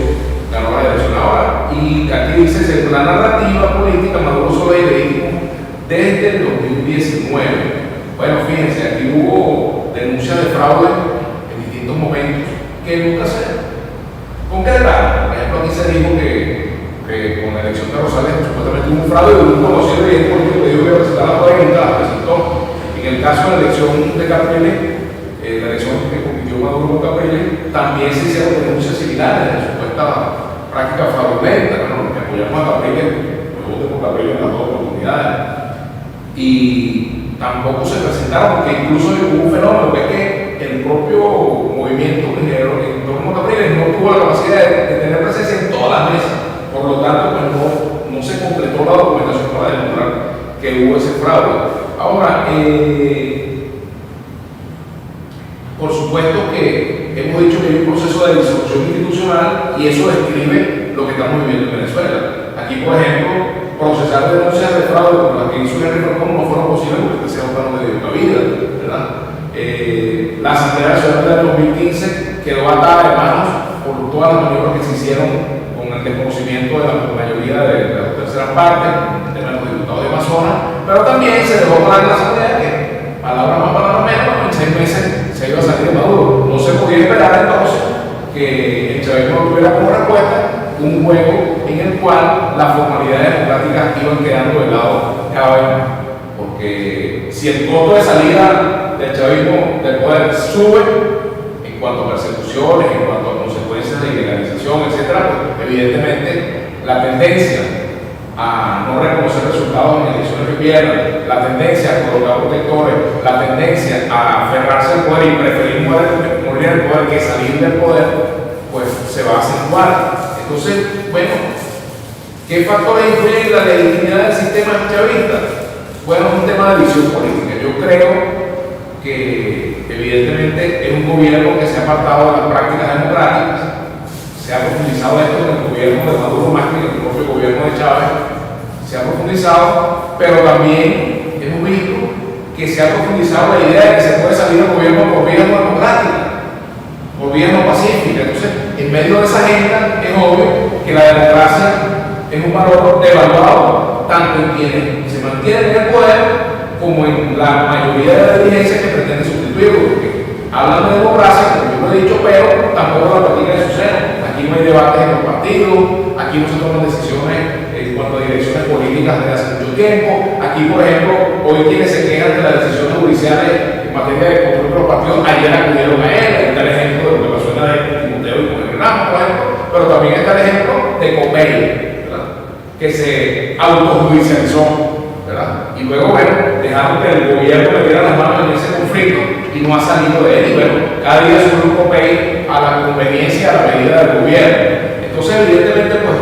ganó la elección ahora. Y aquí dice, según la narrativa política, Maduro solo es ilegítimo desde el 2019. Bueno, fíjense, aquí hubo denuncias de fraude en distintos momentos que nunca se concretaron. Por ejemplo, aquí se dijo que con la elección de Rosales supuestamente hubo un fraude de un conocido dirigente político que dijo que presentar la pregunta, la presentó. En el caso de la elección de Capriles, la elección que compitió Maduro con Capriles, también se hicieron denuncias similares de supuesta práctica fraudulenta, ¿no? Que apoyamos a Capriles, pues voté por Capriles en las dos oportunidades. Y tampoco se presentaron, porque incluso hubo un fenómeno que es que el propio movimiento minero en torno a Capriles no tuvo la capacidad de tener presencia en todas las mesas. Por lo tanto, pues no se completó la documentación para demostrar que hubo ese fraude. Ahora, por supuesto que hemos dicho que hay un proceso de disolución institucional y eso describe lo que estamos viviendo en Venezuela. Aquí, por ejemplo, procesar denuncias de fraude como las que hizo Henry Falcón no fueron posibles porque este sea un plano de cabida, ¿verdad? La Asamblea Nacional del 2015 quedó atada de manos por todas las maniobras que se hicieron con el desconocimiento de la mayoría de las terceras partes, de los diputados de Amazonas, pero también se dejó claro en la Asamblea que, palabra más, palabra menos, en 6 meses se iba a salir de Maduro. No se podía esperar entonces que el chavismo tuviera como respuesta un juego en el cual las formalidades democráticas iban quedando de lado cada vez más. Porque si el costo de salida del chavismo del poder sube en cuanto a persecuciones, en cuanto a consecuencias de ilegalización, etc., pues evidentemente la tendencia a no reconocer resultados en elecciones que pierdan, la tendencia a colocar protectores, la tendencia a aferrarse al poder y preferir morir al poder que salir del poder, pues se va a acentuar. Entonces, bueno, ¿qué factores influyen en la legitimidad del sistema chavista? Bueno, es un tema de visión política. Yo creo que evidentemente es un gobierno que se ha apartado de las prácticas democráticas, se ha profundizado esto en el gobierno de Maduro más que en el propio gobierno de Chávez, se ha profundizado, pero también hemos visto que se ha profundizado la idea de que se puede salir del gobierno por vía no democrática, por vía no pacífica. Entonces, en medio de esa agenda es obvio que la democracia es un valor devaluado tanto en quienes se mantienen en el poder como en la mayoría de las dirigencias que pretenden sustituirlo, porque hablan de democracia, como yo lo he dicho, pero tampoco la práctica de su seno. Aquí no hay debates en los partidos, aquí no se toman decisiones en cuanto a direcciones políticas desde hace mucho tiempo. Aquí, por ejemplo, hoy quienes se quejan de las decisiones judiciales en materia de control de los partidos, ayer acudieron a él. Ahí está el ejemplo de lo que pasó en la de Timoteo y con el Ramos, por ejemplo, pero también está el ejemplo de Copey, que se autojudicializó, ¿verdad? Y luego, bueno, dejaron que el gobierno metiera las manos en ese conflicto y no ha salido de él. Y bueno, cada día sube un Copey a la conveniencia, a la medida del gobierno. Entonces, evidentemente, pues,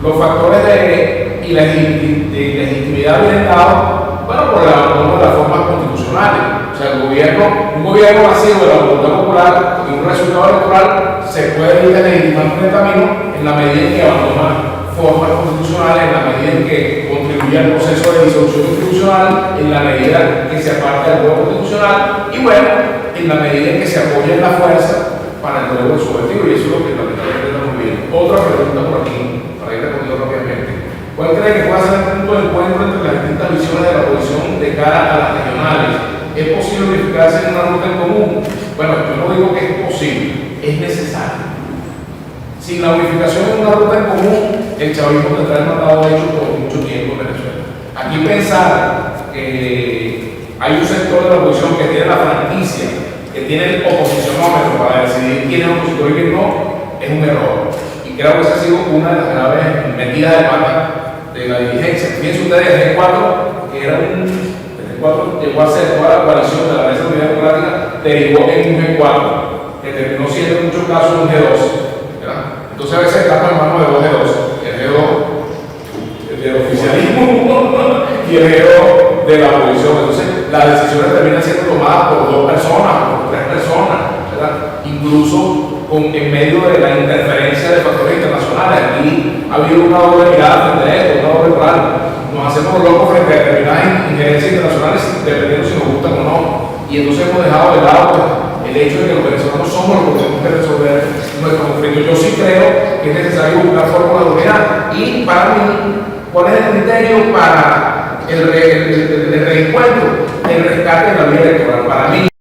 los factores de legitimidad vienen dados, bueno, por el abandono de las formas constitucionales. O sea, un gobierno vacío de la voluntad popular y un resultado electoral se puede ir legitimando en el camino en la medida en que abandona formas constitucionales, en la medida en que contribuye al proceso de disolución institucional, en la medida que se aparte del voto constitucional y, bueno, en la medida en que se apoya en la fuerza para el logro de su objetivo. Y eso es lo que lamentablemente estamos viendo. Otra pregunta por aquí, para ir respondiendo rápidamente. ¿Cuál cree que puede ser el punto de encuentro entre las distintas visiones de la oposición de cara a las regionales? ¿Es posible unificarse en una ruta en común? Bueno, yo no digo que es posible, es necesario. Sin la unificación en una ruta en común, el chavismo tendrá el mandado hecho por mucho tiempo en Venezuela. Aquí pensar que hay un sector de la oposición que tiene la franquicia, que tiene el oposicionómetro para decidir quién es opositor y quién no, es un error. Y creo que esa ha sido una de las graves metidas de pata de la dirigencia. Fíjense ustedes, el G4, que era llegó a ser toda la coalición de la Mesa de Unidad Democrática, derivó en un G4, que terminó siendo en muchos casos un G2. Entonces a veces estamos en manos de dos G2, el del oficialismo y el G2 de la oposición. Entonces las decisiones terminan siendo tomadas por dos personas, por tres personas, ¿verdad? Incluso en medio de la interferencia de factores internacionales. Aquí ha habido una doble mirada frente a esto, una doble moral. Nos hacemos locos frente a determinadas injerencias internacionales dependiendo si nos gustan o no. Y entonces hemos dejado de lado el hecho de que los venezolanos somos los que tenemos que resolver nuestro conflicto. Yo sí creo que es necesario buscar fórmulas de unidad. Y para mí, ¿cuál es el criterio para el reencuentro? El rescate de la vía electoral. Para mí,